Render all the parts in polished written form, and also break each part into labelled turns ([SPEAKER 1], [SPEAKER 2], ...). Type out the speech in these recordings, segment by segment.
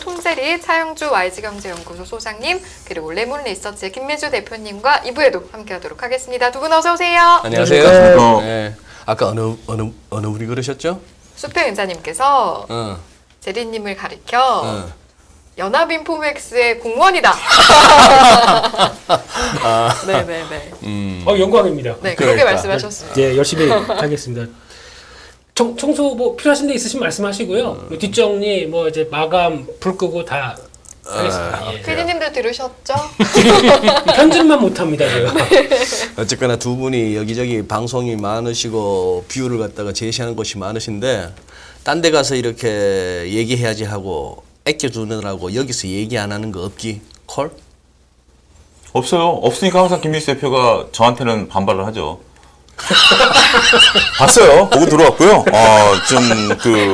[SPEAKER 1] 통세리 차영주 YG경제연구소 소장님 그리고 레몬 리서치의 김민주 대표님과 2부에도 함께하도록 하겠습니다. 두 분 어서 오세요.
[SPEAKER 2] 안녕하세요. 네. 아까 어느 분이 그러셨죠?
[SPEAKER 1] 수평 은자님께서 제리님을 가리켜 연합인포맥스의 공무원이다. 네네네.
[SPEAKER 3] 영광입니다.
[SPEAKER 1] 네, 그렇게 말씀하셨습니다.
[SPEAKER 3] 네, 열심히 하겠습니다. 청소 뭐 필요하신 데 있으시면 말씀하시고요. 뒷정리 뭐 이제 마감 불 끄고 다 하겠습니다. 예.
[SPEAKER 1] PD님들 들으셨죠?
[SPEAKER 3] 편집만 못합니다 제가.
[SPEAKER 2] 어쨌거나 두 분이 여기저기 방송이 많으시고 뷰를 갖다가 제시하는 곳이 많으신데 딴 데 가서 이렇게 얘기해야지 하고 아껴두느라고 여기서 얘기 안 하는 거 없기? 콜?
[SPEAKER 4] 없어요. 없으니까 항상 김민수 대표가 저한테는 반발을 하죠. 봤어요. 보고 들어왔고요.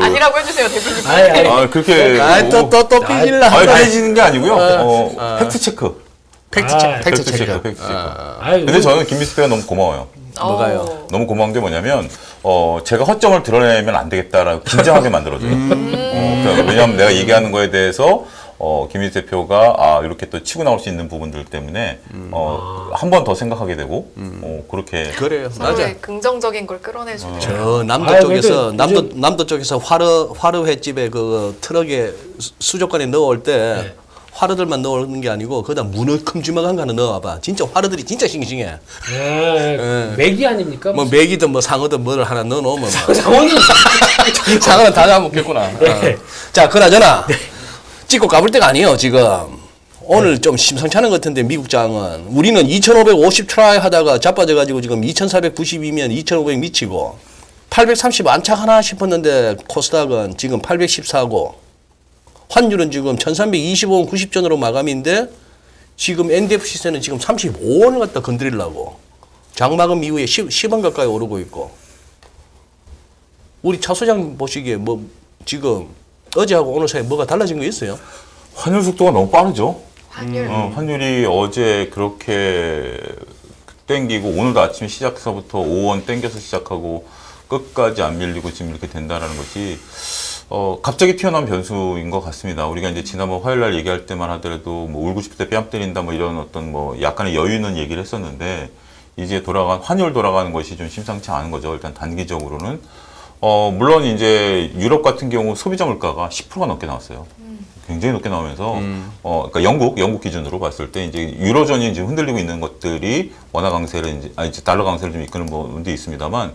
[SPEAKER 1] 아니라고 해주세요, 대표님.
[SPEAKER 4] 그렇게.
[SPEAKER 2] 또 삐질라.
[SPEAKER 4] 삐지는 게 아니고요. 팩트 체크.
[SPEAKER 2] 팩트 체크.
[SPEAKER 4] 근데 저는 김민수 대표가 너무 고마워요.
[SPEAKER 2] 뭐가요?
[SPEAKER 4] 너무 고마운 게 뭐냐면, 제가 허점을 드러내면 안 되겠다라고 긴장하게 만들어줘요. 그러니까 왜냐하면 내가 얘기하는 거에 대해서, 김민수 대표가, 이렇게 또 치고 나올 수 있는 부분들 때문에, 한 번 더 생각하게 되고, 그렇게.
[SPEAKER 2] 그래요. 맞아.
[SPEAKER 1] 서로의 긍정적인 걸 끌어내주는.
[SPEAKER 2] 저 남도 쪽에서, 남도 쪽에서 화르 횟집에 그 트럭에 수족관에 넣어올 때, 화르들만 넣는 게 아니고 거기다 문어 큼지막한 거 하나 넣어봐. 진짜 화르들이 진짜 싱싱해.
[SPEAKER 3] 맥이 아닙니까?
[SPEAKER 2] 뭐 맥이든 뭐 상어든 뭐를 하나 넣어놓으면
[SPEAKER 3] 상어는
[SPEAKER 2] 상어는 다 잡아먹겠구나. 자, 그나저나 찍고 까불 때가 아니에요 지금. 오늘 좀 심상치 않은 것 같은데 미국장은 우리는 2550 트라이 하다가 자빠져가지고 지금 2492면 2500 미치고 830 안착하나 싶었는데 코스닥은 지금 814고 환율은 지금 1325원 90전으로 마감인데 지금 NDF 시세는 지금 35원을 갖다 건드리려고 장마감 이후에 10원 가까이 오르고 있고 우리 차 소장 보시기에 뭐 지금 어제하고 오늘 사이에 뭐가 달라진 거 있어요?
[SPEAKER 4] 환율 속도가 너무 빠르죠.
[SPEAKER 1] 환율.
[SPEAKER 4] 환율이 어제 그렇게 땡기고 오늘도 아침 시작서부터 5원 땡겨서 시작하고 끝까지 안 밀리고 지금 이렇게 된다는 것이 갑자기 튀어나온 변수인 것 같습니다. 우리가 이제 지난번 화요일 날 얘기할 때만 하더라도 뭐 울고 싶을 때 뺨 때린다 뭐 이런 어떤 뭐 약간의 여유 있는 얘기를 했었는데 이제 환율 돌아가는 것이 좀 심상치 않은 거죠. 일단 단기적으로는. 물론 이제 유럽 같은 경우 소비자 물가가 10%가 넘게 나왔어요. 굉장히 높게 나오면서, 그러니까 영국 기준으로 봤을 때 이제 유로존이 이제 흔들리고 있는 것들이 원화 강세를 이제 달러 강세를 좀 이끄는 부분도 있습니다만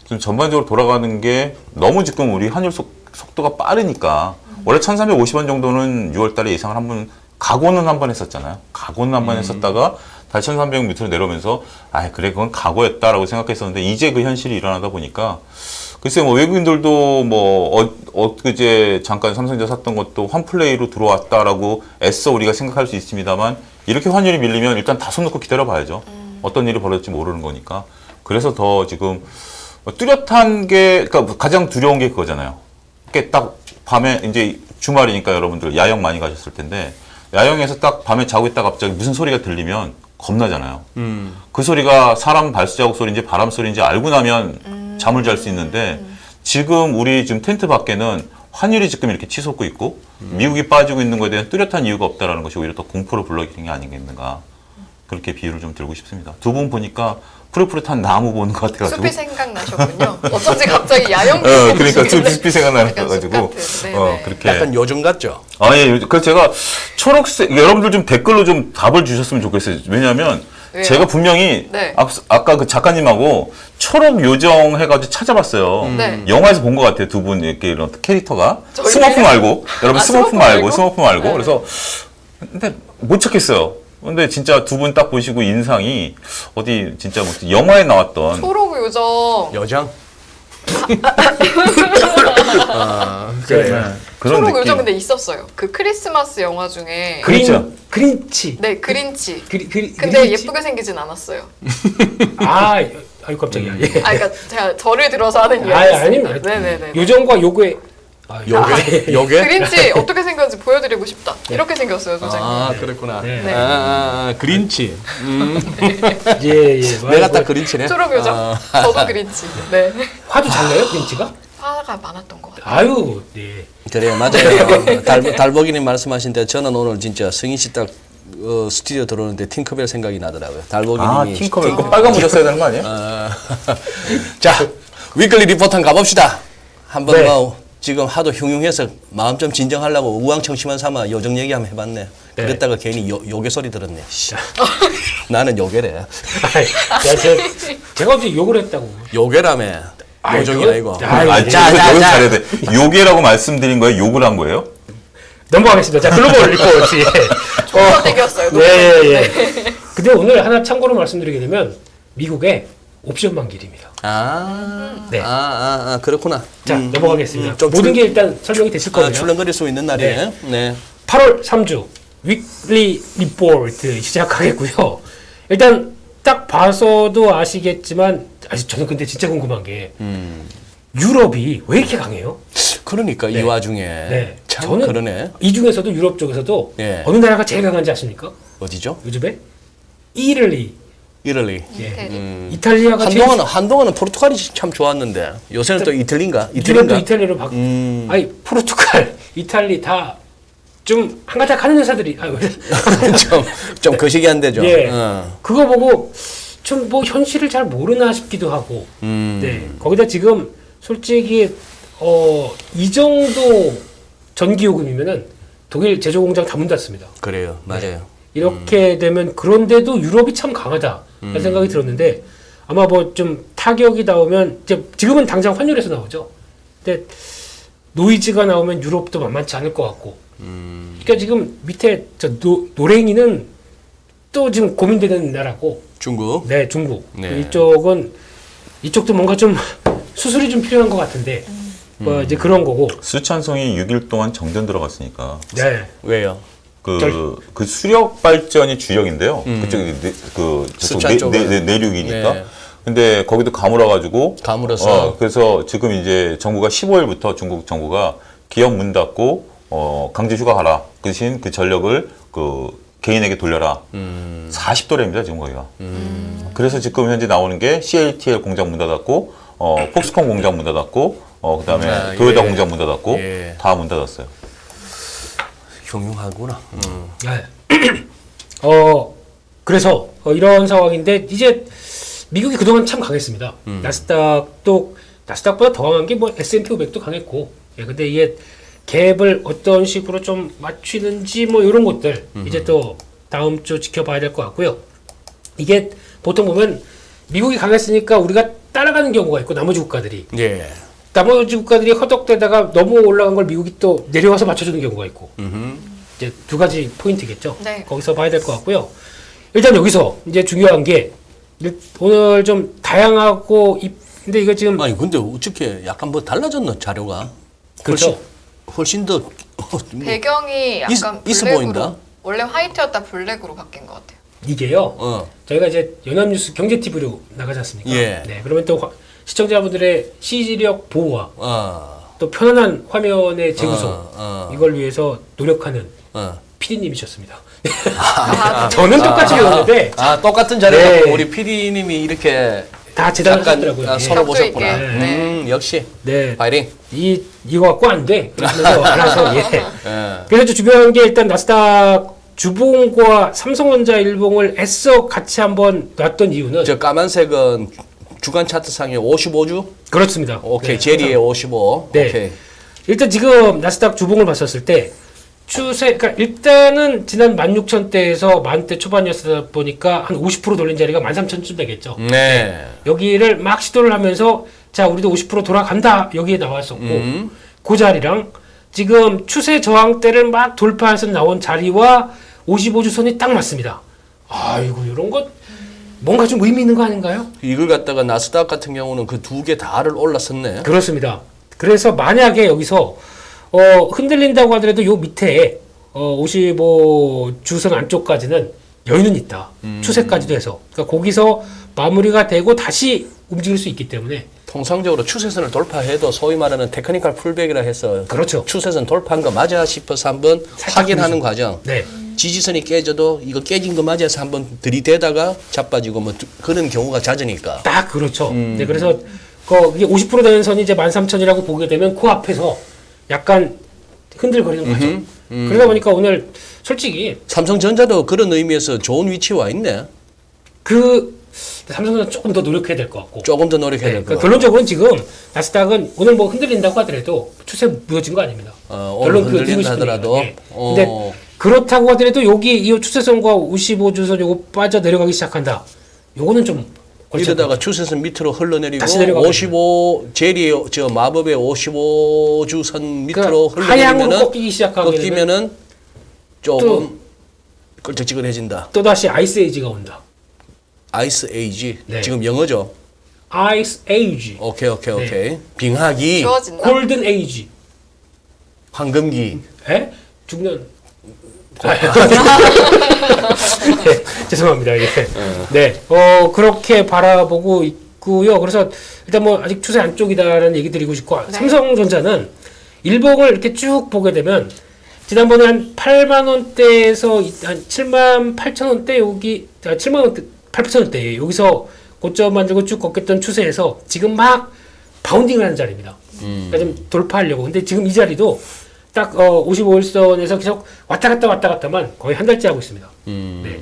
[SPEAKER 4] 좀 전반적으로 돌아가는 게 너무 지금 우리 환율 속도가 빠르니까 원래 1350원 정도는 6월 달에 예상을 각오는 한 번 했었잖아요. 각오는 한 번 했었다가 다시 1300 밑으로 내려오면서 그래 그건 각오였다라고 생각했었는데 이제 그 현실이 일어나다 보니까 글쎄 뭐 외국인들도 뭐 엊그제 잠깐 삼성전자 샀던 것도 환플레이로 들어왔다라고 애써 우리가 생각할 수 있습니다만 이렇게 환율이 밀리면 일단 다 손 놓고 기다려 봐야죠. 어떤 일이 벌어질지 모르는 거니까. 그래서 더 지금 뚜렷한 게 그러니까 가장 두려운 게 그거잖아요. 이렇게 딱 밤에 이제 주말이니까 여러분들 야영 많이 가셨을 텐데 야영에서 딱 밤에 자고 있다가 갑자기 무슨 소리가 들리면 겁나잖아요. 그 소리가 사람 발자국 소리인지 바람 소리인지 알고 나면 잠을 잘 수 있는데 지금 우리 지금 텐트 밖에는 환율이 지금 이렇게 치솟고 있고 미국이 빠지고 있는 것에 대한 뚜렷한 이유가 없다라는 것이 오히려 더 공포를 불러일으키는 게 아니겠는가 그렇게 비유를 좀 들고 싶습니다. 두 분 보니까 푸릇푸릇한 나무 보는 것 같아가지고
[SPEAKER 1] 숲이 생각나셨군요. 어쩐지 갑자기 야영
[SPEAKER 4] 그러니까 숲이 생각나가지고 그렇게
[SPEAKER 2] 약간 요즘 같죠?
[SPEAKER 4] 그래서 제가 초록색 여러분들 좀 댓글로 좀 답을 주셨으면 좋겠어요. 왜냐하면
[SPEAKER 1] 왜요?
[SPEAKER 4] 제가 분명히 아까 그 작가님하고 초록 요정 해가지고 찾아봤어요. 영화에서 본 것 같아요. 두 분 이렇게 이런 캐릭터가 스머프 말고 여러분 스머프 말고 그래서 근데 못 찾겠어요. 근데 진짜 두 분 딱 보시고 인상이 어디 진짜 무슨 영화에 나왔던
[SPEAKER 1] 초록 요정.
[SPEAKER 2] 여장?
[SPEAKER 3] 그래.
[SPEAKER 4] 그런
[SPEAKER 1] 초록
[SPEAKER 4] 느낌.
[SPEAKER 1] 요정 근데 있었어요. 그 크리스마스 영화 중에
[SPEAKER 3] 그린치.
[SPEAKER 1] 네 그린치. 근데
[SPEAKER 3] 그린치?
[SPEAKER 1] 예쁘게 생기진 않았어요.
[SPEAKER 3] 아유 깜짝이야.
[SPEAKER 1] 그러니까 제가 저를 들어서 하는 이야기였습니다.
[SPEAKER 3] 아닙니다.
[SPEAKER 1] 네네네.
[SPEAKER 3] 요정과 요괴.
[SPEAKER 2] 요게?
[SPEAKER 1] 그린치 어떻게 생겼는지 보여드리고 싶다. 이렇게 생겼어요, 소장님.
[SPEAKER 2] 그랬구나.
[SPEAKER 1] 네.
[SPEAKER 2] 그린치.
[SPEAKER 3] 예.
[SPEAKER 2] 내가 딱 그린치네.
[SPEAKER 1] 초록 요정. 저도 그린치. 네.
[SPEAKER 3] 화도 잘 나요, 그린치가?
[SPEAKER 1] 화가 많았던 것 같아요.
[SPEAKER 3] 아유, 네.
[SPEAKER 2] 그래요, 맞아요. 달보기님 말씀하신 대 저는 오늘 진짜 승희 씨 딱 스튜디오 들어오는데 팅커벨 생각이 나더라고요. 달보기님이
[SPEAKER 4] 팅커벨 그 빨간 모자 써야 되는 거 아니에요?
[SPEAKER 2] 자, 위클리 리포트 한번 가봅시다. 한번
[SPEAKER 3] 네.
[SPEAKER 2] 뭐 지금 하도 흉흉해서 마음 좀 진정하려고 우왕청심한 삼아 요정 얘기 한번 해봤네.
[SPEAKER 3] 네.
[SPEAKER 2] 그랬다가 괜히 요괴 소리 들었네. 씨. 나는 요괴래.
[SPEAKER 3] 제가 어제 욕을 했다고.
[SPEAKER 2] 요괴라며.
[SPEAKER 3] 아이,
[SPEAKER 2] 요정이라
[SPEAKER 3] 그거-
[SPEAKER 2] 이거.
[SPEAKER 3] 아이,
[SPEAKER 4] 아,
[SPEAKER 3] 자,
[SPEAKER 4] 여기서 잘해야 돼. 요괴라고 말씀드린 거예요? 욕을 한 거예요?
[SPEAKER 3] 넘어가겠습니다. 자, 글로벌 리포트.
[SPEAKER 1] 조선댁이었어요.
[SPEAKER 3] 예. 근데 오늘 하나 참고로 말씀드리게 되면 미국의 옵션 만기입니다. 네.
[SPEAKER 2] 그렇구나.
[SPEAKER 3] 자, 넘어가겠습니다.
[SPEAKER 2] 좀
[SPEAKER 3] 모든 게 일단 설명이 됐을 거예요.
[SPEAKER 2] 출렁거릴 수 있는 날이에요. 네.
[SPEAKER 3] 8월 3주 위클리 리포트 시작하겠고요. 일단 딱 봐서도 아시겠지만 저는 근데 진짜 궁금한 게 유럽이 왜 이렇게 강해요?
[SPEAKER 2] 그러니까
[SPEAKER 3] 네.
[SPEAKER 2] 이 와중에
[SPEAKER 3] 네.
[SPEAKER 2] 참
[SPEAKER 3] 저는
[SPEAKER 2] 그러네.
[SPEAKER 3] 이 중에서도 유럽 쪽에서도
[SPEAKER 2] 예.
[SPEAKER 3] 어느 나라가 제일 강한지 아십니까?
[SPEAKER 2] 어디죠?
[SPEAKER 3] 요즘에 이탈리.
[SPEAKER 2] 이탈리.
[SPEAKER 3] 예. 이탈리아가 제일
[SPEAKER 2] 한동안은 포르투갈이 참 좋았는데 요새는 또 이탈리인가?
[SPEAKER 3] 이탈리아 또 이탈리아로 아니 포르투갈, 이탈리 다 좀 한가닥 하는 회사들이
[SPEAKER 2] 좀 거시기한 데죠.
[SPEAKER 3] 예. 그거 보고 좀 뭐 현실을 잘 모르나 싶기도 하고. 네. 거기다 지금 솔직히 이 정도 전기 요금이면은 독일 제조 공장 다 문 닫습니다.
[SPEAKER 2] 그래요, 맞아요.
[SPEAKER 3] 이렇게 되면 그런데도 유럽이 참 강하다 라는 생각이 들었는데 아마 뭐 좀 타격이 나오면 이제 지금은 당장 환율에서 나오죠. 근데 노이즈가 나오면 유럽도 만만치 않을 것 같고. 그러니까 지금 밑에 노랭이는 또 지금 고민되는 나라고.
[SPEAKER 2] 중국.
[SPEAKER 3] 네, 중국.
[SPEAKER 2] 네.
[SPEAKER 3] 이쪽도 뭔가 좀 수술이 좀 필요한 것 같은데 뭐 이제 그런 거고.
[SPEAKER 4] 수찬성이 6일 동안 정전 들어갔으니까.
[SPEAKER 3] 네.
[SPEAKER 2] 왜요?
[SPEAKER 4] 그 수력 발전이 주력인데요. 그쪽이
[SPEAKER 2] 수찬 쪽은.
[SPEAKER 4] 내륙이니까.
[SPEAKER 2] 네.
[SPEAKER 4] 근데 거기도 가물어가지고.
[SPEAKER 2] 가물어서.
[SPEAKER 4] 그래서 지금 이제 정부가 15일부터 중국 정부가 기업 문 닫고 강제 휴가 가라. 그 대신 그 전력을 개인에게 돌려라. 40도래입니다 지금 거기가. 그래서 지금 현재 나오는 게 CATL 공장 문 닫았고, 폭스콘 공장 문 닫았고, 그다음에 도요타
[SPEAKER 2] 예.
[SPEAKER 4] 공장 문 닫았고,
[SPEAKER 2] 예.
[SPEAKER 4] 다 문 닫았어요.
[SPEAKER 2] 흉흉하구나.
[SPEAKER 3] 네. 그래서 이런 상황인데 이제 미국이 그동안 참 강했습니다. 나스닥보다 더 강한 게 뭐 S&P 500도 강했고. 예, 근데 이게 갭을 어떤 식으로 좀 맞추는지 뭐 이런 것들 이제 또 다음 주 지켜봐야 될 것 같고요. 이게 보통 보면 미국이 강했으니까 우리가 따라가는 경우가 있고 나머지 국가들이
[SPEAKER 2] 예.
[SPEAKER 3] 나머지 국가들이 허덕대다가 너무 올라간 걸 미국이 또 내려와서 맞춰주는 경우가 있고. 이제 두 가지 포인트겠죠.
[SPEAKER 1] 네.
[SPEAKER 3] 거기서 봐야 될 것 같고요. 일단 여기서 이제 중요한 게 오늘 좀 다양하고 근데 이거 지금
[SPEAKER 2] 아니 근데 어떻게 약간 뭐 달라졌나 자료가?
[SPEAKER 3] 그렇죠.
[SPEAKER 2] 훨씬 더
[SPEAKER 1] 배경이 약간
[SPEAKER 2] 있어
[SPEAKER 1] 블랙으로
[SPEAKER 2] 보인다.
[SPEAKER 1] 원래 화이트였다 블랙으로 바뀐 것 같아요.
[SPEAKER 3] 이게요. 저희가 이제 연합뉴스 경제TV로 나가지 않습니까?
[SPEAKER 2] 예.
[SPEAKER 3] 네. 그러면 또 시청자분들의 시력 보호와
[SPEAKER 2] 어.
[SPEAKER 3] 또 편안한 화면의 재구성 이걸 위해서 노력하는
[SPEAKER 2] 어.
[SPEAKER 3] PD님이셨습니다. 저는 똑같이 배웠는데
[SPEAKER 2] 똑같은 자료가
[SPEAKER 3] 네.
[SPEAKER 2] 우리 PD님이 이렇게
[SPEAKER 3] 다 제작하셨더라고요.
[SPEAKER 2] 손을
[SPEAKER 1] 격조
[SPEAKER 2] 보셨구나.
[SPEAKER 1] 있게. 네.
[SPEAKER 2] 역시
[SPEAKER 3] 네.
[SPEAKER 2] 파이팅.
[SPEAKER 3] 이거 갖고 안 돼. 그러면서 알아서 예.
[SPEAKER 2] 예.
[SPEAKER 3] 그래서 중요한 게 일단 나스닥 주봉과 삼성전자 일봉을 애써 같이 한번 놨던 이유는
[SPEAKER 2] 저 까만색은 주간 차트상에 55주?
[SPEAKER 3] 그렇습니다.
[SPEAKER 2] 오케이.
[SPEAKER 3] 네,
[SPEAKER 2] 제리에 55.
[SPEAKER 3] 네.
[SPEAKER 2] 오케이.
[SPEAKER 3] 일단 지금 나스닥 주봉을 봤었을 때 추세, 그러니까 일단은 지난 16,000대에서 10,000대 초반이었다 보니까 한 50% 돌린 자리가 13,000쯤 되겠죠.
[SPEAKER 2] 네.
[SPEAKER 3] 여기를 막 시도를 하면서 자 우리도 50% 돌아간다 여기에 나왔었고 그 자리랑 지금 추세 저항대를 막 돌파해서 나온 자리와 55주선이 딱 맞습니다. 아이고 이런 것 뭔가 좀 의미 있는 거 아닌가요?
[SPEAKER 2] 이걸 갖다가 나스닥 같은 경우는 그 두 개 다를 올랐었네.
[SPEAKER 3] 그렇습니다. 그래서 만약에 여기서 흔들린다고 하더라도 요 밑에 55주선 안쪽까지는 여유는 있다. 추세까지도 해서. 그러니까 거기서 마무리가 되고 다시 움직일 수 있기 때문에
[SPEAKER 2] 통상적으로 추세선을 돌파해도 소위 말하는 테크니컬 풀백이라 해서
[SPEAKER 3] 그렇죠.
[SPEAKER 2] 추세선 돌파한 거 맞아 싶어서 한번
[SPEAKER 3] 살짝
[SPEAKER 2] 확인하는 과정.
[SPEAKER 3] 네.
[SPEAKER 2] 지지선이 깨져도 이거 깨진 거 맞아서 한번 들이대다가 자빠지고 뭐 그런 경우가 잦으니까.
[SPEAKER 3] 딱 그렇죠. 네, 그래서 이게 50% 되는 선이 이제 13,000이라고 보게 되면 그 앞에서 약간 흔들거리는 거죠. 그러다 보니까 오늘 솔직히
[SPEAKER 2] 삼성전자도 그런 의미에서 좋은 위치에 와 있네.
[SPEAKER 3] 삼성전자 조금 더 노력해야 될 것 같고.
[SPEAKER 2] 조금 더 노력해야 될 것 같고.
[SPEAKER 3] 결론적으로는 지금 나스닥은 오늘 뭐 흔들린다고 하더라도 추세 무너진 거 아닙니다.
[SPEAKER 2] 오늘 흔들린다 하더라도.
[SPEAKER 3] 근데 그렇다고 하더라도 여기 이 추세선과 55주선 요거 빠져 내려가기 시작한다. 요거는 좀
[SPEAKER 2] 이러다가 추세선 밑으로 흘러내리고
[SPEAKER 3] 다시 내려가게
[SPEAKER 2] 55 제리 저 마법의 55주선 밑으로
[SPEAKER 3] 그러니까 하향으로
[SPEAKER 2] 흘러내리면은
[SPEAKER 3] 꺾이기 시작하게
[SPEAKER 2] 꺾이면은 조금 껄쩍지근해진다.
[SPEAKER 3] 또 다시 아이스 에이지가 온다.
[SPEAKER 2] 아이스 에이지.
[SPEAKER 3] 네.
[SPEAKER 2] 지금 영어죠.
[SPEAKER 3] 아이스 에이지.
[SPEAKER 2] 오케이. 빙하기,
[SPEAKER 1] 추워진다.
[SPEAKER 3] 골든 에이지.
[SPEAKER 2] 황금기.
[SPEAKER 3] 에? 중년. 네, 죄송합니다. 예. 네. 그렇게 바라보고 있고요. 그래서 일단 뭐 아직 추세 안쪽이다라는 얘기 드리고 싶고
[SPEAKER 1] 네.
[SPEAKER 3] 삼성전자는 일봉을 이렇게 쭉 보게 되면 지난번에 한 8만 원대에서 한 7만 8천 원대 여기 7만 원대 8천 원대 여기서 고점 만들고 쭉 걷겠던 추세에서 지금 막 바운딩을 하는 자리입니다. 그러니까 좀 돌파하려고. 근데 지금 이 자리도 딱 55일선에서 계속 왔다 갔다만 거의 한 달째 하고 있습니다. 네,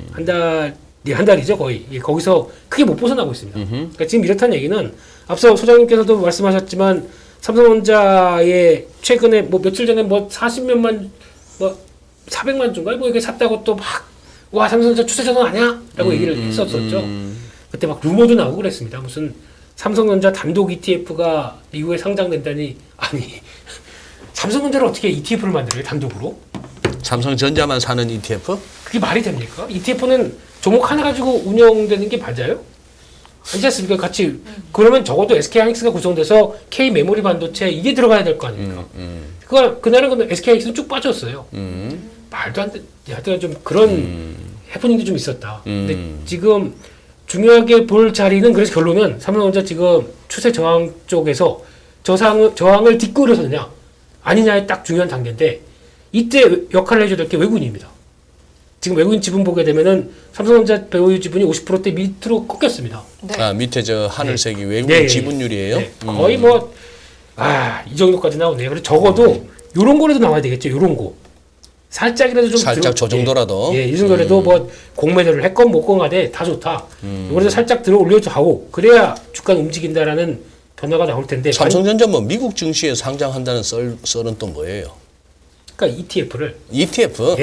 [SPEAKER 3] 한 달이죠 거의. 예, 거기서 크게 못 벗어나고 있습니다. 그러니까 지금 이렇다는 얘기는 앞서 소장님께서도 말씀하셨지만 삼성전자의 최근에 뭐 며칠 전에 뭐 40몇만 뭐 400만 주인가 뭐 이게 샀다고 또 막 와 삼성전자 추세 전환 아니야? 라고 얘기를 했었죠. 그때 막 루머도 나오고 그랬습니다. 무슨 삼성전자 단독 ETF가 이후에 상장된다니 아니 삼성전자를 어떻게 ETF를 만들어요? 단독으로?
[SPEAKER 2] 삼성전자만 사는 ETF?
[SPEAKER 3] 그게 말이 됩니까? ETF는 종목 하나 가지고 운영되는 게 맞아요? 아니지 않습니까? 같이 그러면 적어도 SK하이닉스가 구성돼서 K 메모리 반도체 이게 들어가야 될 거 아닙니까? 그날은 SK하이닉스는 쭉 빠졌어요. 말도 안 돼. 하여튼 좀 그런 해프닝도 좀 있었다. 근데 지금 중요하게 볼 자리는 그래서 결론은 삼성전자 지금 추세 저항 쪽에서 저항을 뒷걸어서느냐 아니냐의 딱 중요한 단계인데 이때 역할을 해줘야 될 게 외국인입니다. 지금 외국인 지분 보게 되면은 삼성전자 보유 지분이 50%대 밑으로 꺾였습니다.
[SPEAKER 1] 네.
[SPEAKER 2] 밑에 저 하늘색이 외국인 지분율이에요.
[SPEAKER 3] 네. 거의 이 정도까지 나오네요. 그래서 적어도 요런 거라도 나와야 되겠죠. 요런 거. 살짝이라도 좀
[SPEAKER 2] 살짝 저 정도라도.
[SPEAKER 3] 이 정도라도 뭐 공매도를 했건 못건 간에 다 좋다. 요거라도 살짝 들어 올려도 하고 그래야 주가는 움직인다라는 변화가 나올 텐데.
[SPEAKER 2] 삼성전자 뭐 미국 증시에 상장한다는 썰은 또 뭐예요?
[SPEAKER 3] 그러니까 ETF를
[SPEAKER 2] ETF?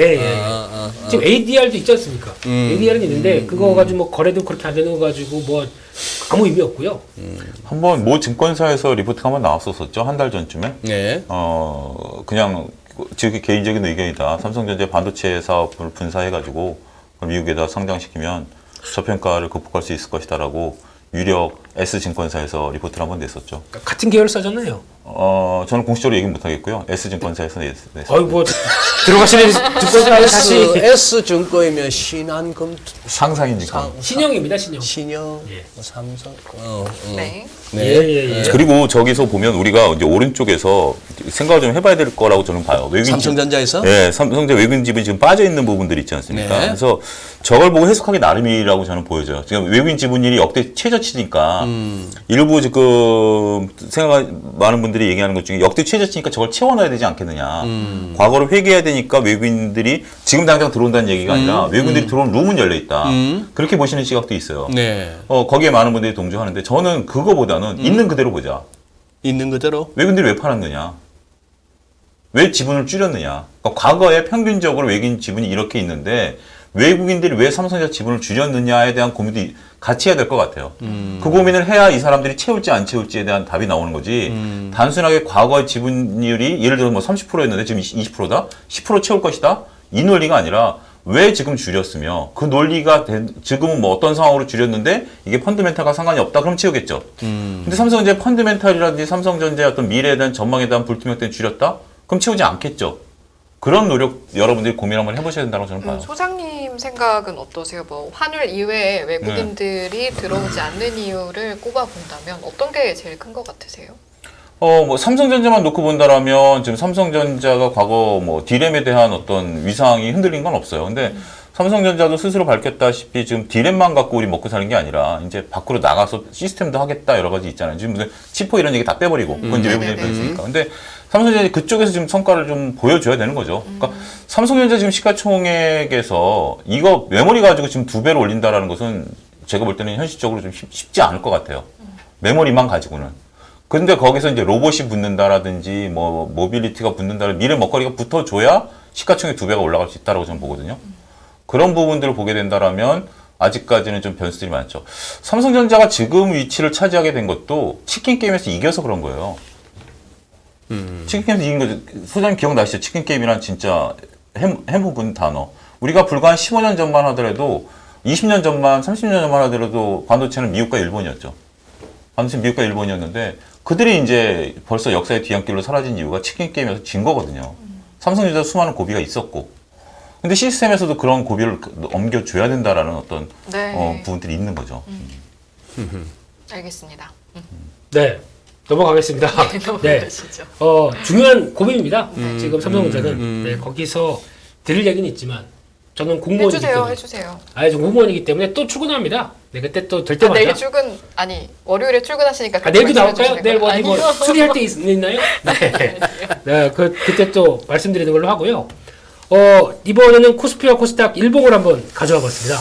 [SPEAKER 3] 지금 ADR도 있지 않습니까? ADR은 있는데 그거 가지고 뭐 거래도 그렇게 안 되는 거 가지고 뭐 아무 의미 없고요.
[SPEAKER 4] 한번 모 증권사에서 리포트가 한번 나왔었죠. 한 달 전쯤에.
[SPEAKER 2] 네.
[SPEAKER 4] 그냥 즉 개인적인 의견이다. 삼성전자 반도체 사업을 분사해가지고 미국에다 상장시키면 저평가를 극복할 수 있을 것이다라고 유력 S증권사에서 리포트를 한번 냈었죠.
[SPEAKER 3] 같은 계열사잖아요.
[SPEAKER 4] 저는 공식적으로 얘기는 못하겠고요. S증권사에서 냈어요.
[SPEAKER 3] 어이 뭐 들어가시는 증권사에 다시
[SPEAKER 2] S증권이면 신한금
[SPEAKER 4] 상상이니까.
[SPEAKER 3] 신형입니다. 신형.
[SPEAKER 2] 신영,
[SPEAKER 3] 예.
[SPEAKER 2] 삼성.
[SPEAKER 1] 네.
[SPEAKER 3] 예.
[SPEAKER 4] 그리고 저기서 보면 우리가 이제 오른쪽에서 생각을 좀 해봐야 될 거라고 저는 봐요.
[SPEAKER 2] 삼성전자에서?
[SPEAKER 4] 네, 삼성전자 외국인 지분이 지금 빠져 있는 부분들이 있지 않습니까?
[SPEAKER 2] 네.
[SPEAKER 4] 그래서 저걸 보고 해석하기 나름이라고 저는 보여져요. 지금 외국인 지분율이 역대 최저치니까 일부 지금 많은 분들이 얘기하는 것 중에 역대 최저치니까 저걸 채워넣어야 되지 않겠느냐. 과거를 회귀해야 되니까 외국인들이 지금 당장 들어온다는 얘기가 아니라 외국인들이 들어온 룸은 열려 있다. 그렇게 보시는 시각도 있어요.
[SPEAKER 2] 네.
[SPEAKER 4] 거기에 많은 분들이 동조하는데 저는 그거보다는 있는 그대로 보자.
[SPEAKER 2] 있는 그대로?
[SPEAKER 4] 외국인들이 왜 팔았느냐? 왜 지분을 줄였느냐? 그러니까 과거에 평균적으로 외국인 지분이 이렇게 있는데 외국인들이 왜 삼성전자 지분을 줄였느냐에 대한 고민도 같이 해야 될 것 같아요. 그 고민을 해야 이 사람들이 채울지 안 채울지에 대한 답이 나오는 거지. 단순하게 과거의 지분율이 예를 들어 뭐 30%였는데 지금 20%다? 10% 채울 것이다? 이 논리가 아니라 왜 지금 줄였으며 그 논리가 지금은 뭐 어떤 상황으로 줄였는데 이게 펀드멘탈과 상관이 없다 그럼 채우겠죠. 근데 삼성전자의 펀드멘탈이라든지 삼성전자의 어떤 미래에 대한 전망에 대한 불투명 때문에 줄였다? 그럼 채우지 않겠죠. 그런 노력 여러분들이 고민 한번 해보셔야 된다고 저는 봐요.
[SPEAKER 1] 소장님 생각은 어떠세요? 뭐 환율 이외에 외국인들이 들어오지 않는 이유를 꼽아본다면 어떤 게 제일 큰 것 같으세요?
[SPEAKER 4] 뭐 삼성전자만 놓고 본다라면 지금 삼성전자가 과거 뭐 디램에 대한 어떤 위상이 흔들린 건 없어요. 근데 삼성전자도 스스로 밝혔다시피 지금 디램만 갖고 우리 먹고 사는 게 아니라 이제 밖으로 나가서 시스템도 하겠다 여러 가지 있잖아요. 지금 무슨 치포 이런 얘기 다 빼버리고 그건 이제 외국인이 그랬으니까. 근데 삼성전자 그쪽에서 지금 성과를 좀 보여줘야 되는 거죠. 그러니까 삼성전자 지금 시가총액에서 이거 메모리 가지고 지금 2배로 올린다라는 것은 제가 볼 때는 현실적으로 좀 쉽지 않을 것 같아요. 메모리만 가지고는. 근데 거기서 이제 로봇이 붙는다라든지 뭐 모빌리티가 붙는다라든지 미래 먹거리가 붙어줘야 시가총액 2배가 올라갈 수 있다라고 저는 보거든요. 그런 부분들을 보게 된다라면 아직까지는 좀 변수들이 많죠. 삼성전자가 지금 위치를 차지하게 된 것도 치킨 게임에서 이겨서 그런 거예요. 치킨 게임에서 이긴 거죠. 소장님 기억나시죠? 치킨 게임이란 진짜 해묵은 단어. 우리가 불과 한 15년 전만 하더라도 20년 전만, 30년 전만 하더라도 반도체는 미국과 일본이었죠. 반도체는 미국과 일본이었는데 그들이 이제 벌써 역사의 뒤안길로 사라진 이유가 치킨 게임에서 진 거거든요. 삼성전자 수많은 고비가 있었고. 근데 시스템에서도 그런 고비를 넘겨줘야 된다라는 어떤
[SPEAKER 1] 네.
[SPEAKER 4] 부분들이 있는 거죠.
[SPEAKER 1] 알겠습니다.
[SPEAKER 3] 네. 넘어가겠습니다. 네.
[SPEAKER 1] 넘어가시죠.
[SPEAKER 3] 중요한 고민입니다. 지금 삼성전자는 네, 거기서 들을 얘기는 있지만 저는 공무원이기
[SPEAKER 1] 해주세요,
[SPEAKER 3] 때문에
[SPEAKER 1] 해주세요.
[SPEAKER 3] 저 공무원이기 때문에 또 출근합니다. 네, 그때 또 될 때마다.
[SPEAKER 1] 내일 출근 아니 월요일에 출근하시니까.
[SPEAKER 3] 내일도
[SPEAKER 1] 그렇게
[SPEAKER 3] 나올까요?
[SPEAKER 1] 말씀해
[SPEAKER 3] 내일 뭐
[SPEAKER 1] 주시는
[SPEAKER 3] 어디
[SPEAKER 1] 거
[SPEAKER 3] 뭐 수리할 때 있나요? 네. 네, 그때 또 말씀드리는 걸로 하고요. 이번에는 코스피와 코스닥 일봉을 한번 가져와 봤습니다.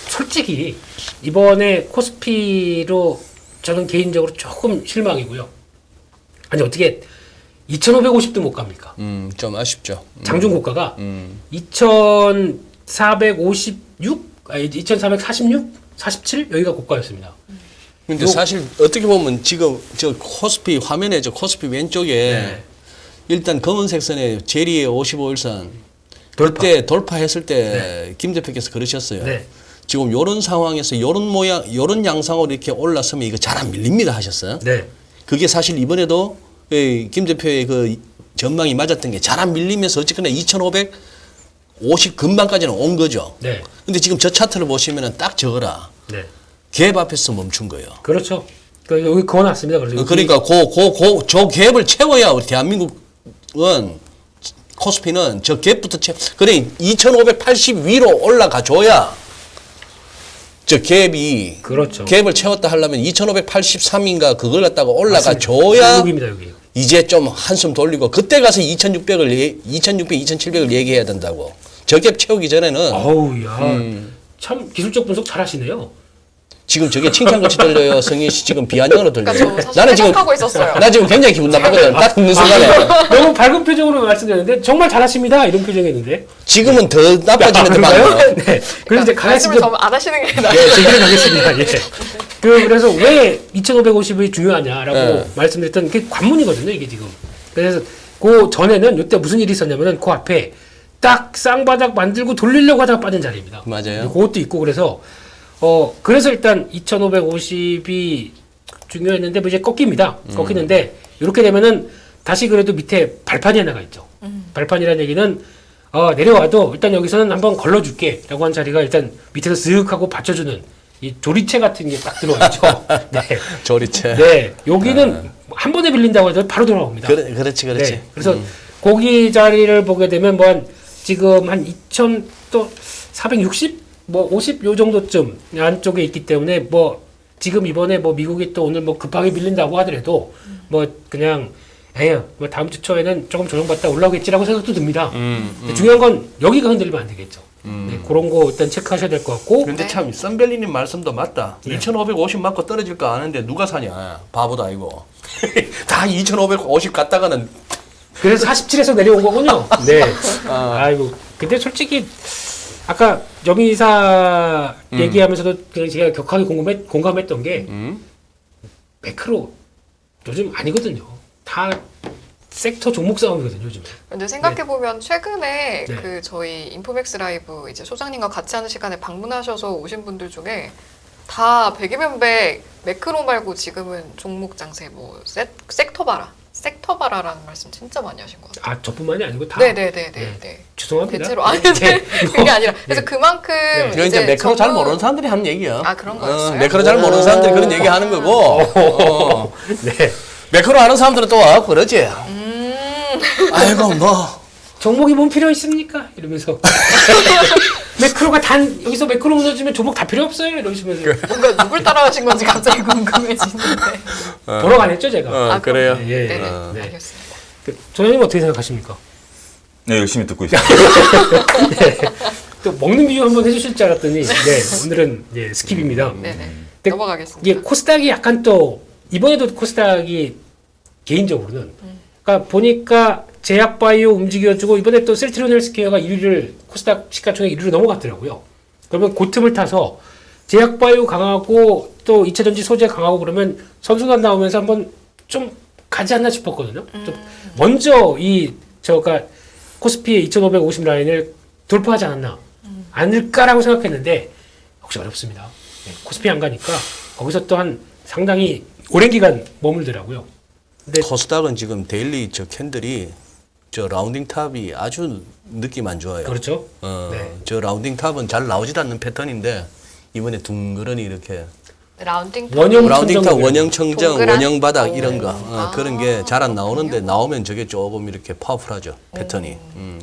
[SPEAKER 3] 솔직히 이번에 코스피로 저는 개인적으로 조금 실망이고요. 아니 어떻게 2,550도 못 갑니까?
[SPEAKER 2] 좀 아쉽죠.
[SPEAKER 3] 장중 고가가 2,456? 아니 2,446? 47? 여기가 고가였습니다.
[SPEAKER 2] 근데 사실 어떻게 보면 지금 저 코스피 화면에 저 코스피 왼쪽에
[SPEAKER 3] 네.
[SPEAKER 2] 일단 검은색 선에 제리의 55일선
[SPEAKER 3] 돌파.
[SPEAKER 2] 그때 돌파했을 때 김 대표께서 그러셨어요.
[SPEAKER 3] 네.
[SPEAKER 2] 지금 요런 상황에서 요런 모양, 요런 양상으로 이렇게 올라서면 이거 잘 안 밀립니다 하셨어요.
[SPEAKER 3] 네.
[SPEAKER 2] 그게 사실 이번에도 김 대표의 그 전망이 맞았던 게 잘 안 밀리면서 어쨌거나 2,550 근방까지는 온 거죠.
[SPEAKER 3] 네.
[SPEAKER 2] 근데 지금 저 차트를 보시면은 딱 저거라.
[SPEAKER 3] 네.
[SPEAKER 2] 갭 앞에서 멈춘 거예요.
[SPEAKER 3] 그렇죠. 여기 그어놨습니다. 그래서
[SPEAKER 2] 그러니까 저 갭을 채워야 우리 대한민국은 코스피는 저 갭부터 그래 2,580 위로 올라가 줘야 저 갭이
[SPEAKER 3] 그렇죠.
[SPEAKER 2] 갭을 채웠다 하려면 2,583인가 그걸 갖다가 올라가
[SPEAKER 3] 맞습니다.
[SPEAKER 2] 줘야
[SPEAKER 3] 여기입니다, 여기.
[SPEAKER 2] 이제 좀 한숨 돌리고 그때 가서 2,600, 2,700을 얘기해야 된다고. 저 갭 채우기 전에는
[SPEAKER 3] 어우, 야. 참 기술적 분석 잘 하시네요.
[SPEAKER 2] 지금 저게 칭찬같이 들려요. 성희 씨 지금 비아냥으로 들려요.
[SPEAKER 1] 그러니까 저 사실 생각하고 있었어요.
[SPEAKER 2] 나 지금 굉장히 기분 나쁘거든. 딱 듣는 순간에.
[SPEAKER 3] 너무 밝은 표정으로 말씀드렸는데 정말 잘하십니다. 이런 표정이었는데.
[SPEAKER 2] 지금은 더 나빠지는데 말이에요.
[SPEAKER 3] 네. 그래서 이제
[SPEAKER 1] 말씀을
[SPEAKER 3] 가겠습니다.
[SPEAKER 1] 좀 안 하시는 게 나아요.
[SPEAKER 3] 네, 제기를 가겠습니다. 예. 그래서 왜 2,550이 중요하냐라고
[SPEAKER 2] 네.
[SPEAKER 3] 말씀드렸던 게 관문이거든요, 이게 지금. 그래서 그 전에는 이때 무슨 일이 있었냐면은 그 앞에 딱 쌍바닥 만들고 돌리려고 하다가 빠진 자리입니다.
[SPEAKER 2] 맞아요.
[SPEAKER 3] 그것도 있고 그래서 그래서 일단 2,550이 중요했는데 뭐 이제 꺾입니다. 꺾이는데 이렇게 되면은 다시 그래도 밑에 발판이 하나가 있죠. 발판이라는 얘기는 내려와도 일단 여기서는 한번 걸러줄게라고 한 자리가 일단 밑에서 쓱 하고 받쳐주는 이 조리체 같은 게 딱 들어있죠. 네.
[SPEAKER 2] 조리체.
[SPEAKER 3] 네. 여기는 한 번에 빌린다고 해도 바로 돌아옵니다.
[SPEAKER 2] 그렇지.
[SPEAKER 3] 네. 그래서 거기 자리를 보게 되면 지금 한 2,460? 50 요 정도쯤 안쪽에 있기 때문에 지금 이번에 미국이 또 오늘 급하게 밀린다고 하더라도 그냥 다음 주 초에는 조금 조정받다 올라오겠지라고 생각도 듭니다. 근데 중요한 건 여기가 흔들리면 안 되겠죠. 네, 그런 거 일단 체크하셔야 될 것 같고.
[SPEAKER 2] 근데 참 썬벨리님 말씀도 맞다.
[SPEAKER 3] 네.
[SPEAKER 2] 2,550 맞고 떨어질 거 아는데 누가 사냐. 바보도 아니고. 다 2,550 갔다가는
[SPEAKER 3] 그래서 47에서 내려온 거군요. 네. 아이고. 근데 솔직히 아까 여미사 얘기하면서도 제가 격하게 공감했던 게 매크로 요즘 아니거든요. 다 섹터 종목 싸움이거든요, 요즘에.
[SPEAKER 1] 근데 생각해보면 최근에
[SPEAKER 3] 네.
[SPEAKER 1] 그 저희 인포맥스 라이브 이제 소장님과 같이 하는 시간에 방문하셔서 오신 분들 중에 다 백이면 백 매크로 말고 지금은 종목 장세 섹터 봐라라는 말씀 진짜 많이 하신 것 같아요.
[SPEAKER 3] 저뿐만이 아니고 다.
[SPEAKER 1] 네네네네.
[SPEAKER 3] 죄송합니다.
[SPEAKER 1] 대체로 그게 아니라 그래서 그만큼
[SPEAKER 2] 그건 이제 매크로 잘 모르는 사람들이 하는 얘기야.
[SPEAKER 1] 그런 거였어요?
[SPEAKER 2] 매크로 잘 모르는 사람들이 그런 얘기 하는 거고.
[SPEAKER 3] 네.
[SPEAKER 2] 매크로 아는 사람들은 또 그러지. 아이고
[SPEAKER 3] 종목이 뭔 필요 있습니까? 이러면서 매크로가 여기서 매크로 무너지면 종목 다 필요 없어요. 이러시면서
[SPEAKER 1] 뭔가 누굴 따라하신 건지 갑자기 궁금해지는데.
[SPEAKER 3] 보러 가냈죠 제가.
[SPEAKER 1] 아,
[SPEAKER 2] 그래요?
[SPEAKER 1] 그렇군요.
[SPEAKER 3] 예,
[SPEAKER 1] 네네.
[SPEAKER 3] 네.
[SPEAKER 1] 알겠습니다.
[SPEAKER 3] 조장님 어떻게 생각하십니까?
[SPEAKER 4] 네, 열심히 듣고 있어요.
[SPEAKER 3] 네. 또 먹는 비유 한번 해주실 줄 알았더니 네, 오늘은 예, 스킵입니다.
[SPEAKER 1] 네네.
[SPEAKER 3] 근데
[SPEAKER 1] 넘어가겠습니다.
[SPEAKER 3] 이게 코스닥이 약간 또 이번에도 코스닥이 개인적으로는 그러니까 보니까 제약바이오 움직여주고 이번에 또 셀트리온 헬스케어가 1위를 코스닥 시가총액 1위로 넘어갔더라고요. 그러면 그 틈을 타서 제약바이오 강하고 또 2차전지 소재 강하고 그러면 선순환 나오면서 한번 좀 가지 않나 싶었거든요. 좀 먼저 저가 코스피의 2,550 라인을 돌파하지 않을까라고 생각했는데 혹시 어렵습니다. 네, 코스피 안 가니까 거기서 또 한 상당히 오랜 기간 머물더라고요. 근데
[SPEAKER 2] 코스닥은 지금 데일리 저 캔들이 저 라운딩 탑이 아주 느낌 안 좋아요.
[SPEAKER 3] 그렇죠. 네.
[SPEAKER 2] 저 라운딩 탑은 잘 나오지도 않는 패턴인데 이번에 둥그러니 이렇게
[SPEAKER 1] 라운딩
[SPEAKER 3] 원형
[SPEAKER 2] 라운딩 탑,
[SPEAKER 3] 청정
[SPEAKER 2] 원형 청정,
[SPEAKER 1] 동그란?
[SPEAKER 2] 원형 바닥 이런 거
[SPEAKER 1] 아,
[SPEAKER 2] 그런 게 잘 안 나오는데 나오면 저게 조금 이렇게 파워풀하죠 패턴이.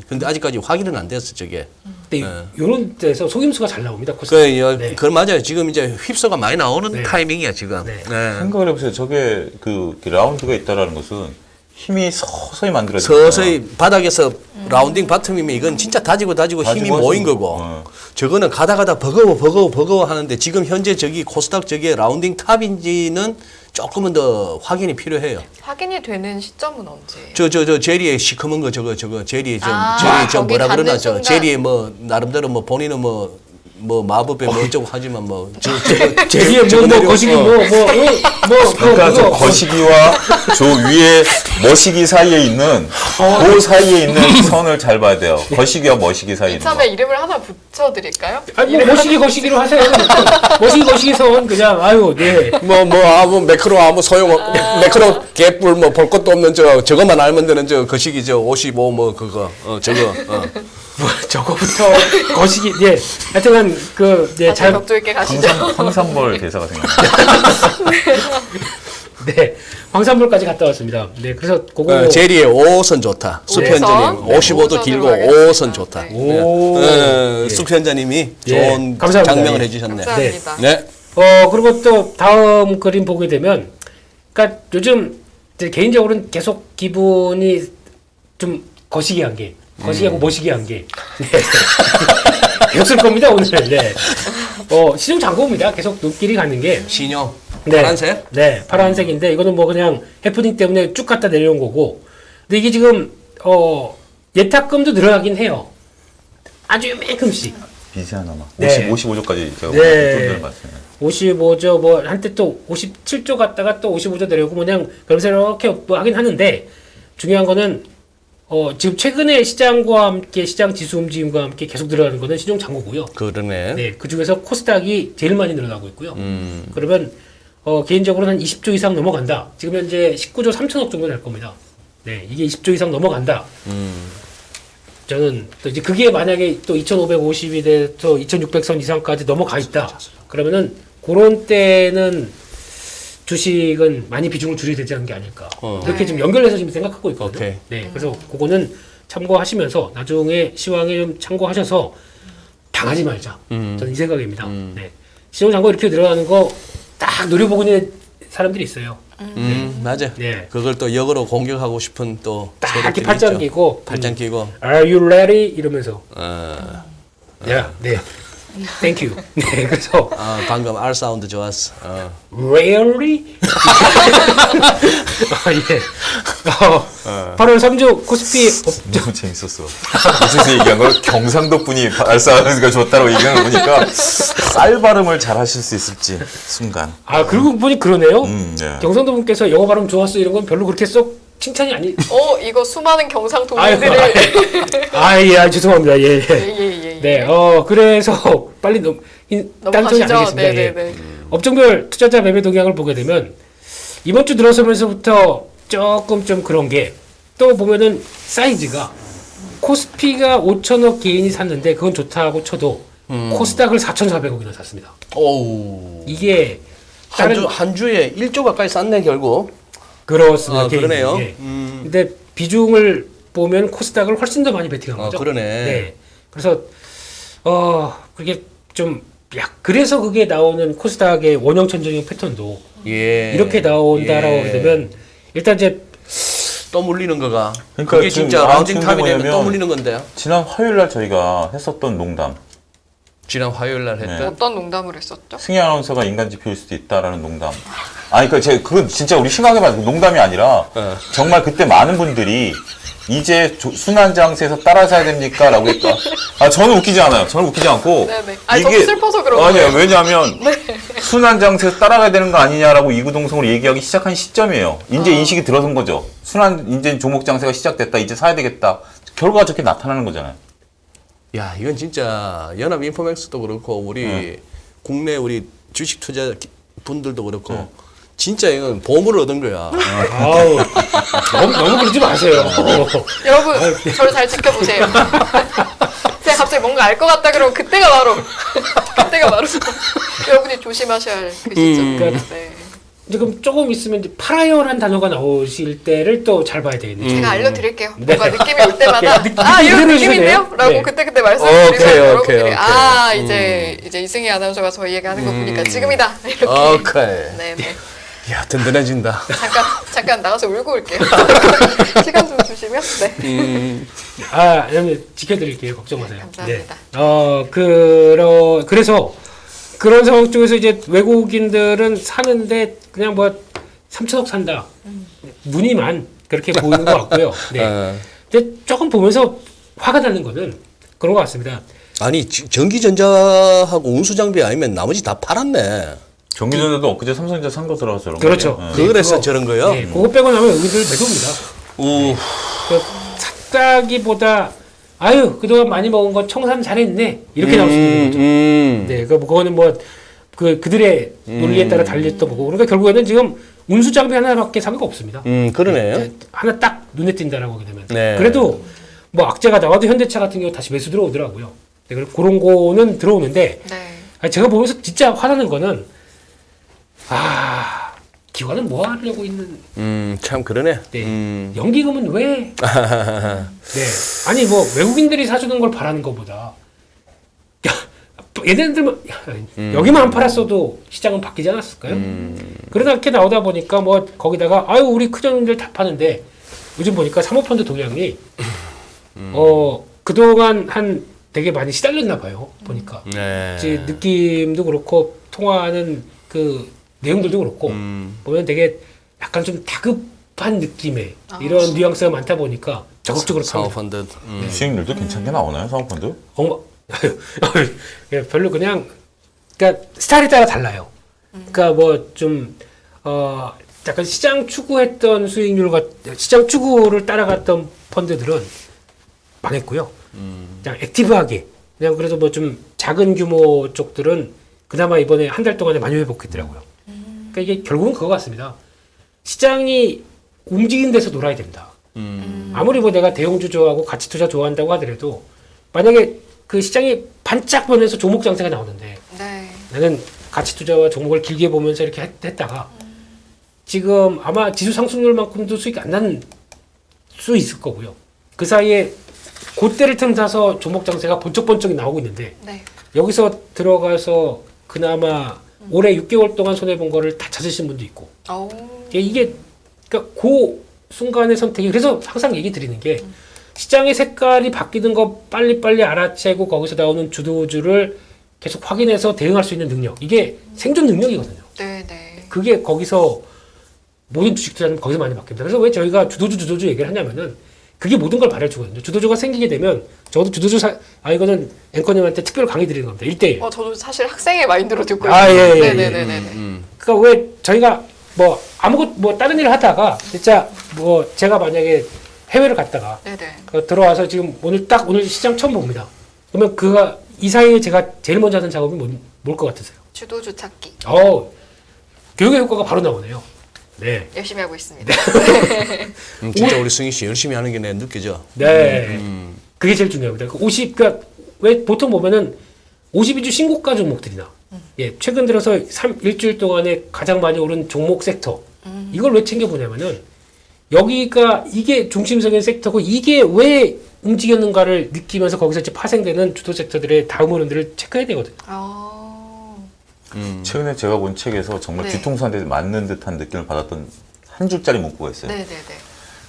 [SPEAKER 2] 근데 아직까지 확인은 안 됐어 저게.
[SPEAKER 3] 근데 이런 데서 속임수가 잘 나옵니다. 코스닥. 네.
[SPEAKER 2] 그 맞아요. 지금 이제 휩소가 많이 나오는
[SPEAKER 3] 네.
[SPEAKER 2] 타이밍이야 지금.
[SPEAKER 3] 네.
[SPEAKER 4] 생각을 해보세요. 저게 그 라운드가 있다라는 것은 힘이 서서히 만들어져요.
[SPEAKER 2] 서서히 바닥에서 라운딩 바텀이면 이건 진짜 다지고 힘이 모인 거고 저거는 가다 버거워 하는데 지금 현재 저기 코스닥 저게 라운딩 탑인지는 조금은 더 확인이 필요해요.
[SPEAKER 1] 확인이 되는 시점은 언제?
[SPEAKER 2] 저 제리에 시커먼 거 저거 제리
[SPEAKER 1] 아,
[SPEAKER 2] 제리 저
[SPEAKER 1] 거기
[SPEAKER 2] 뭐라 그러나
[SPEAKER 1] 닿는
[SPEAKER 2] 저
[SPEAKER 1] 순간.
[SPEAKER 2] 제리에 뭐 나름대로 뭐 본인은 뭐 마법에 뭐 어쩌고 하지만
[SPEAKER 3] 제리에 뭐 거시기
[SPEAKER 4] 그러니까 저 거시기와 저 위에 머시기 사이에 있는 그 사이에 있는 선을 잘 봐야 돼요. 거시기와 머시기 사이에 있는 거.
[SPEAKER 1] 이참에 이름을 하나 붙여드릴까요?
[SPEAKER 3] 아니 뭐 거시기로 하세요. 거시기 선 그냥 아유 네.
[SPEAKER 2] 아무 매크로 아무 소용 매크로 개뿔 뭐 볼 것도 없는 저것만 알면 되는 저 거시기 저 55 뭐 그거 저거
[SPEAKER 3] 뭐 저거부터 거시기 예. 하여튼간
[SPEAKER 1] 다시 격조 있게 가시죠.
[SPEAKER 4] 황산벌 대사가 생각나요.
[SPEAKER 3] 네. 황산벌까지 갔다 왔습니다. 네. 그래서 그거
[SPEAKER 2] 제리의 5선 좋다. 수편자님
[SPEAKER 1] 네.
[SPEAKER 2] 55도 길고
[SPEAKER 1] 오선으로
[SPEAKER 2] 5선 좋다.
[SPEAKER 1] 네.
[SPEAKER 3] 오.
[SPEAKER 2] 네.
[SPEAKER 3] 예.
[SPEAKER 2] 수편자님이
[SPEAKER 3] 예.
[SPEAKER 2] 좋은
[SPEAKER 3] 감사합니다.
[SPEAKER 2] 장명을
[SPEAKER 3] 예.
[SPEAKER 2] 해주셨네.
[SPEAKER 1] 감사합니다.
[SPEAKER 2] 네.
[SPEAKER 3] 그리고 또 다음 그림 보게 되면 그러니까 요즘 이제 개인적으로는 계속 기분이 좀 거시기한 게 거시기하고 머시기한 게 네. 계속 쓸 겁니다 오늘. 네. 시중 잔고입니다. 계속 눈길이 가는 게
[SPEAKER 2] 신용
[SPEAKER 3] 네.
[SPEAKER 2] 파란색?
[SPEAKER 3] 네, 파란색인데 이거는 뭐 그냥 해프닝 때문에 쭉 갖다 내려온 거고. 근데 이게 지금 예탁금도 늘어나긴 해요. 아주 요만큼씩.
[SPEAKER 4] 비세 하나만.
[SPEAKER 3] 네.
[SPEAKER 4] 55조까지 제가
[SPEAKER 3] 네.
[SPEAKER 4] 좀 전에 봤어요.
[SPEAKER 3] 55조 뭐 한때 또 57조 갔다가 또 55조 내려오고 그냥 그러면서 이렇게 뭐 하긴 하는데 중요한 거는 지금 최근에 시장과 함께 시장 지수 움직임과 함께 계속 늘어나는 거는 시중 잔고고요.
[SPEAKER 2] 그러네.
[SPEAKER 3] 네, 그 중에서 코스닥이 제일 많이 늘어나고 있고요. 그러면 개인적으로는 한 20조 이상 넘어간다. 지금 현재 19조 3천억 정도 될 겁니다. 네, 이게 20조 이상 넘어간다. 저는 또 이제 그게 만약에 또 2,550이 돼서 2,600선 이상까지 넘어가 있다. 그러면은 그런 때는 주식은 많이 비중을 줄여야 되지 않는 게 아닐까. 이렇게 지금 연결해서 지금 생각하고 있거든요.
[SPEAKER 2] 오케이.
[SPEAKER 3] 네, 그래서 그거는 참고하시면서 나중에 시황에 좀 참고하셔서 당하지 말자. 저는 이 생각입니다. 네. 시중 잔고 이렇게 늘어나는 거 딱 노려보고 있는 사람들이 있어요.
[SPEAKER 2] 맞아.
[SPEAKER 3] 네.
[SPEAKER 2] 그걸 또 역으로 공격하고 싶은 또
[SPEAKER 3] 딱 이렇게
[SPEAKER 2] 세력들이
[SPEAKER 3] 팔짱
[SPEAKER 2] 있죠.
[SPEAKER 3] 끼고
[SPEAKER 2] 팔짱 끼고.
[SPEAKER 3] Are you ready? 이러면서 네, 네. Thank you. 네, 그래서
[SPEAKER 2] 방금 R 사운드 좋았어.
[SPEAKER 3] Really? 예. 8월 3주 코스피
[SPEAKER 4] 너무 재밌었어. 무슨 얘기한 걸 경상도 분이 발사하는가 좋다고 얘기하는 거 보니까 쌀 발음을 잘 하실 수 있을지 순간.
[SPEAKER 3] 그러고 보니 그러네요.
[SPEAKER 4] 네.
[SPEAKER 3] 경상도 분께서 영어 발음 좋았어 이런 건 별로 그렇게 쏙 칭찬이 아니.
[SPEAKER 1] 이거 수많은 경상
[SPEAKER 3] 아유,
[SPEAKER 1] 도민들을
[SPEAKER 3] 예, 죄송합니다. 예.
[SPEAKER 1] 예예예.
[SPEAKER 3] 네, 그래서 빨리 딴소리 안
[SPEAKER 1] 넘어가시죠.
[SPEAKER 3] 하겠습니다. 예.
[SPEAKER 1] 네네네.
[SPEAKER 3] 업종별 투자자 매매 동향을 보게 되면 이번 주 들어서면서부터 조금 좀 그런 게 또 보면은 사이즈가 코스피가 5천억 개인이 샀는데 그건 좋다고 쳐도 코스닥을 4,400억이나 샀습니다.
[SPEAKER 2] 오우.
[SPEAKER 3] 이게 다른
[SPEAKER 2] 한 주에 1조 가까이 쌌네 결국.
[SPEAKER 3] 그렇습니다.
[SPEAKER 2] 그러네요.
[SPEAKER 3] 예. 근데 비중을 보면 코스닥을 훨씬 더 많이 베팅한 거죠.
[SPEAKER 2] 그러네.
[SPEAKER 3] 네. 그래서 그게 좀 그래서 그게 나오는 코스닥의 원형천정형 패턴도
[SPEAKER 2] 예.
[SPEAKER 3] 이렇게 나온다라고
[SPEAKER 2] 예.
[SPEAKER 3] 되면 일단 이제
[SPEAKER 2] 또 물리는 거가.
[SPEAKER 4] 그러니까
[SPEAKER 2] 그게
[SPEAKER 4] 지금
[SPEAKER 2] 진짜 라운딩 탑이 되면
[SPEAKER 4] 뭐냐면
[SPEAKER 2] 또 물리는 건데요.
[SPEAKER 4] 지난 화요일 날 저희가 했었던 농담.
[SPEAKER 2] 지난 화요일 날 했던.
[SPEAKER 1] 어떤 농담을 했었죠?
[SPEAKER 4] 승희 아나운서가 인간 지표일 수도 있다라는 농담. 아니, 그러니까 그건 진짜 우리 심각해가지고 농담이 아니라 정말 그때 많은 분들이 이제 순환장세에서 따라사야 됩니까? 라고 했다. 저는 웃기지 않아요. 저는 웃기지 않고.
[SPEAKER 1] 네네. 아니, 저도 슬퍼서 그런 거예요.
[SPEAKER 4] 아니요, 왜냐하면 순환장세에서 따라가야 되는 거 아니냐라고 이구동성으로 얘기하기 시작한 시점이에요. 이제 인식이 들어선 거죠. 이제 조목장세가 시작됐다. 이제 사야 되겠다. 결과가 저렇게 나타나는 거잖아요.
[SPEAKER 2] 야, 이건 진짜 연합인포맥스도 그렇고 우리 국내 우리 주식 투자 분들도 그렇고 진짜 이건 보물을 얻은 거야.
[SPEAKER 3] 아우 너무 그러지 마세요.
[SPEAKER 1] 여러분, 저를 잘 지켜보세요. 제가 갑자기 뭔가 알 것 같다 그러면 그때가 바로 여러분이 조심하셔야 할 그 시점. 네.
[SPEAKER 3] 지금 조금 있으면 이제 파라이어란 단어가 나오실 때를 또 잘 봐야 되겠네요.
[SPEAKER 1] 제가 알려드릴게요.
[SPEAKER 3] 네.
[SPEAKER 1] 뭔가 느낌이 올 때마다
[SPEAKER 3] 느낌
[SPEAKER 1] 이런
[SPEAKER 3] 그대로
[SPEAKER 1] 느낌인데요?
[SPEAKER 3] 해주세요.
[SPEAKER 1] 라고
[SPEAKER 3] 네.
[SPEAKER 1] 그때 말씀드리면
[SPEAKER 2] 오케이,
[SPEAKER 1] 여러분들이
[SPEAKER 2] 오케이.
[SPEAKER 1] 이제 이승희 아나운서가 저 얘기하는 거 보니까 지금이다 이렇게.
[SPEAKER 2] 오케이.
[SPEAKER 1] 네네.
[SPEAKER 2] 야, 든든해진다.
[SPEAKER 1] 잠깐 나가서 울고 올게요. 시간 좀 주시면. 네.
[SPEAKER 3] 왜냐면 지켜드릴게요. 걱정 마세요.
[SPEAKER 1] 감사합니다.
[SPEAKER 3] 그래서 그런 상황 쪽에서 이제 외국인들은 사는데 그냥 뭐 3천억 산다. 무늬만 그렇게 보이는 것 같고요. 네. 근데 조금 보면서 화가 나는 거는 그런 것 같습니다.
[SPEAKER 2] 아니 전기전자하고 운수장비 아니면 나머지 다 팔았네.
[SPEAKER 4] 전기전자도 엊그제 삼성전자 산 거 들어가서 그런
[SPEAKER 3] 그렇죠.
[SPEAKER 4] 거예요.
[SPEAKER 2] 그래서
[SPEAKER 3] 그거,
[SPEAKER 2] 저런 거요?
[SPEAKER 3] 네, 그거 빼고 나면 여기들 매도입니다.
[SPEAKER 2] 우.
[SPEAKER 3] 샀다기보다 그동안 많이 먹은 거 청산 잘했네 이렇게 나올 수도 있는 거죠. 네, 그거는 뭐 그들의 논리에 따라 달렸던 거고. 그러니까 결국에는 지금 운수 장비 하나밖에 상의가 없습니다.
[SPEAKER 2] 그러네요.
[SPEAKER 3] 네, 하나 딱 눈에 띈다라고 하게 되면.
[SPEAKER 2] 네.
[SPEAKER 3] 그래도 뭐 악재가 나와도 현대차 같은 경우 다시 매수 들어오더라고요. 네, 그리고 그런 거는 들어오는데
[SPEAKER 1] 네.
[SPEAKER 3] 제가 보면서 진짜 화나는 거는 기관은 뭐 하려고 있는.
[SPEAKER 2] 참 그러네.
[SPEAKER 3] 네. 연기금은 왜? 네. 아니 뭐 외국인들이 사주는 걸 바라는 것보다 얘네들만 여기만 안 팔았어도 시장은 바뀌지 않았을까요? 그러다 이렇게 나오다 보니까 뭐 거기다가 우리 큰형님들 다 파는데 요즘 보니까 사모펀드 동향이 그동안 한 되게 많이 시달렸나 봐요. 보니까
[SPEAKER 2] 네.
[SPEAKER 3] 이제 느낌도 그렇고 통화하는 그 내용들도 그렇고 보면 되게 약간 좀 다급한 느낌의 이런 뉘앙스가 많다 보니까 적극적으로
[SPEAKER 2] 사모펀드.
[SPEAKER 4] 수익률도 괜찮게 나오나요, 사모펀드?
[SPEAKER 3] 별로 그러니까 스타일에 따라 달라요. 그러니까 뭐 좀 약간 시장 추구했던 수익률과 시장 추구를 따라갔던 펀드들은 망했고요. 그냥 액티브하게 그냥 그래서 뭐 좀 작은 규모 쪽들은 그나마 이번에 한 달 동안에 많이 회복했더라고요. 그러니까 이게 결국은 그거 같습니다. 시장이 움직이는 데서 놀아야 된다. 아무리 뭐 내가 대형주 좋아하고 가치 투자 좋아한다고 하더라도 만약에 그 시장이 반짝 변해서 종목 장세가 나오는데
[SPEAKER 1] 네.
[SPEAKER 3] 나는 가치 투자와 종목을 길게 보면서 이렇게 했다가 지금 아마 지수 상승률만큼도 수익이 안 나는 수 있을 거고요. 그 사이에 그때를 틈타서 종목 장세가 번쩍번쩍이 나오고 있는데
[SPEAKER 1] 네.
[SPEAKER 3] 여기서 들어가서 그나마 올해 6개월 동안 손해본 거를 다 찾으신 분도 있고 이게 그러니까 그 순간의 선택이 그래서 항상 얘기 드리는 게 시장의 색깔이 바뀌는 거 빨리빨리 알아채고 거기서 나오는 주도주를 계속 확인해서 대응할 수 있는 능력 이게 생존 능력이거든요.
[SPEAKER 1] 네. 그게
[SPEAKER 3] 그게 거기서 모든 주식 투자는 거기서 많이 바뀝니다. 그래서 왜 저희가 주도주 얘기를 하냐면은 그게 모든 걸 발휘해주거든요. 주도주가 생기게 되면 저도 주도주 이거는 앵커님한테 특별 강의 드리는 겁니다. 1대1.
[SPEAKER 1] 저도 사실 학생의 마인드로 듣고 있어요.
[SPEAKER 3] 예.
[SPEAKER 1] 네네네네.
[SPEAKER 3] 그러니까 왜 저희가 뭐 뭐 다른 일을 하다가 진짜 뭐 제가 만약에 해외를 갔다가
[SPEAKER 1] 네네.
[SPEAKER 3] 들어와서 지금 오늘 시장 처음 봅니다. 그러면 이 사이에 제가 제일 먼저 하는 작업이 뭘 것 같으세요?
[SPEAKER 1] 주도주 찾기.
[SPEAKER 3] 교육의 효과가 바로 나오네요. 네.
[SPEAKER 1] 열심히 하고 있습니다.
[SPEAKER 2] 진짜 우리 승희 씨 열심히 하는 게 내 느껴져.
[SPEAKER 3] 네. 그게 제일 중요합니다. 그러니까 왜 보통 보면은 52주 신고가 종목들이나 최근 들어서 일주일 동안에 가장 많이 오른 종목 섹터 이걸 왜 챙겨보냐면은 여기가 이게 중심적인 섹터고 이게 왜 움직였는가를 느끼면서 거기서 이제 파생되는 주도 섹터들의 다음 흐름들을 체크해야 되거든요.
[SPEAKER 1] 아,
[SPEAKER 4] 최근에 제가 본 책에서 정말
[SPEAKER 1] 네.
[SPEAKER 4] 뒤통수한테 맞는 듯한 느낌을 받았던 한 줄짜리 문구가 있어요.
[SPEAKER 1] 네네네.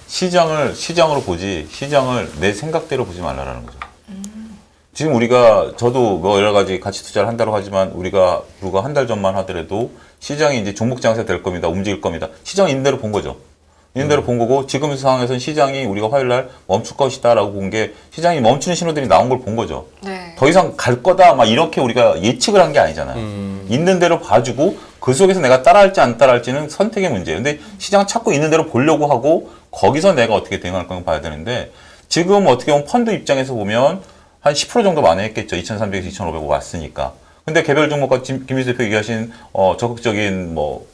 [SPEAKER 4] 시장으로 보지 시장을 내 생각대로 보지 말라라는 거죠. 지금 우리가 저도 뭐 여러 가지 가치 투자를 한다고 하지만 우리가 불과 한 달 전만 하더라도 시장이 이제 종목 장세 될 겁니다. 움직일 겁니다. 시장 있는 대로 본 거죠. 있는 대로 본 거고 지금 상황에서는 시장이 우리가 화요일 날 멈출 것이다라고 본 게 시장이 멈추는 신호들이 나온 걸 본 거죠.
[SPEAKER 1] 네.
[SPEAKER 4] 더 이상 갈 거다 막 이렇게 우리가 예측을 한 게 아니잖아요. 있는 대로 봐주고 그 속에서 내가 따라할지 안 따라할지는 선택의 문제예요. 근데 시장은 자꾸 있는 대로 보려고 하고 거기서 내가 어떻게 대응할 건가 봐야 되는데 지금 어떻게 보면 펀드 입장에서 보면 한 10% 정도 만회했겠죠. 2,300에서 2,500 왔으니까. 근데 개별 종목과 김민수 대표 얘기하신 적극적인 뭐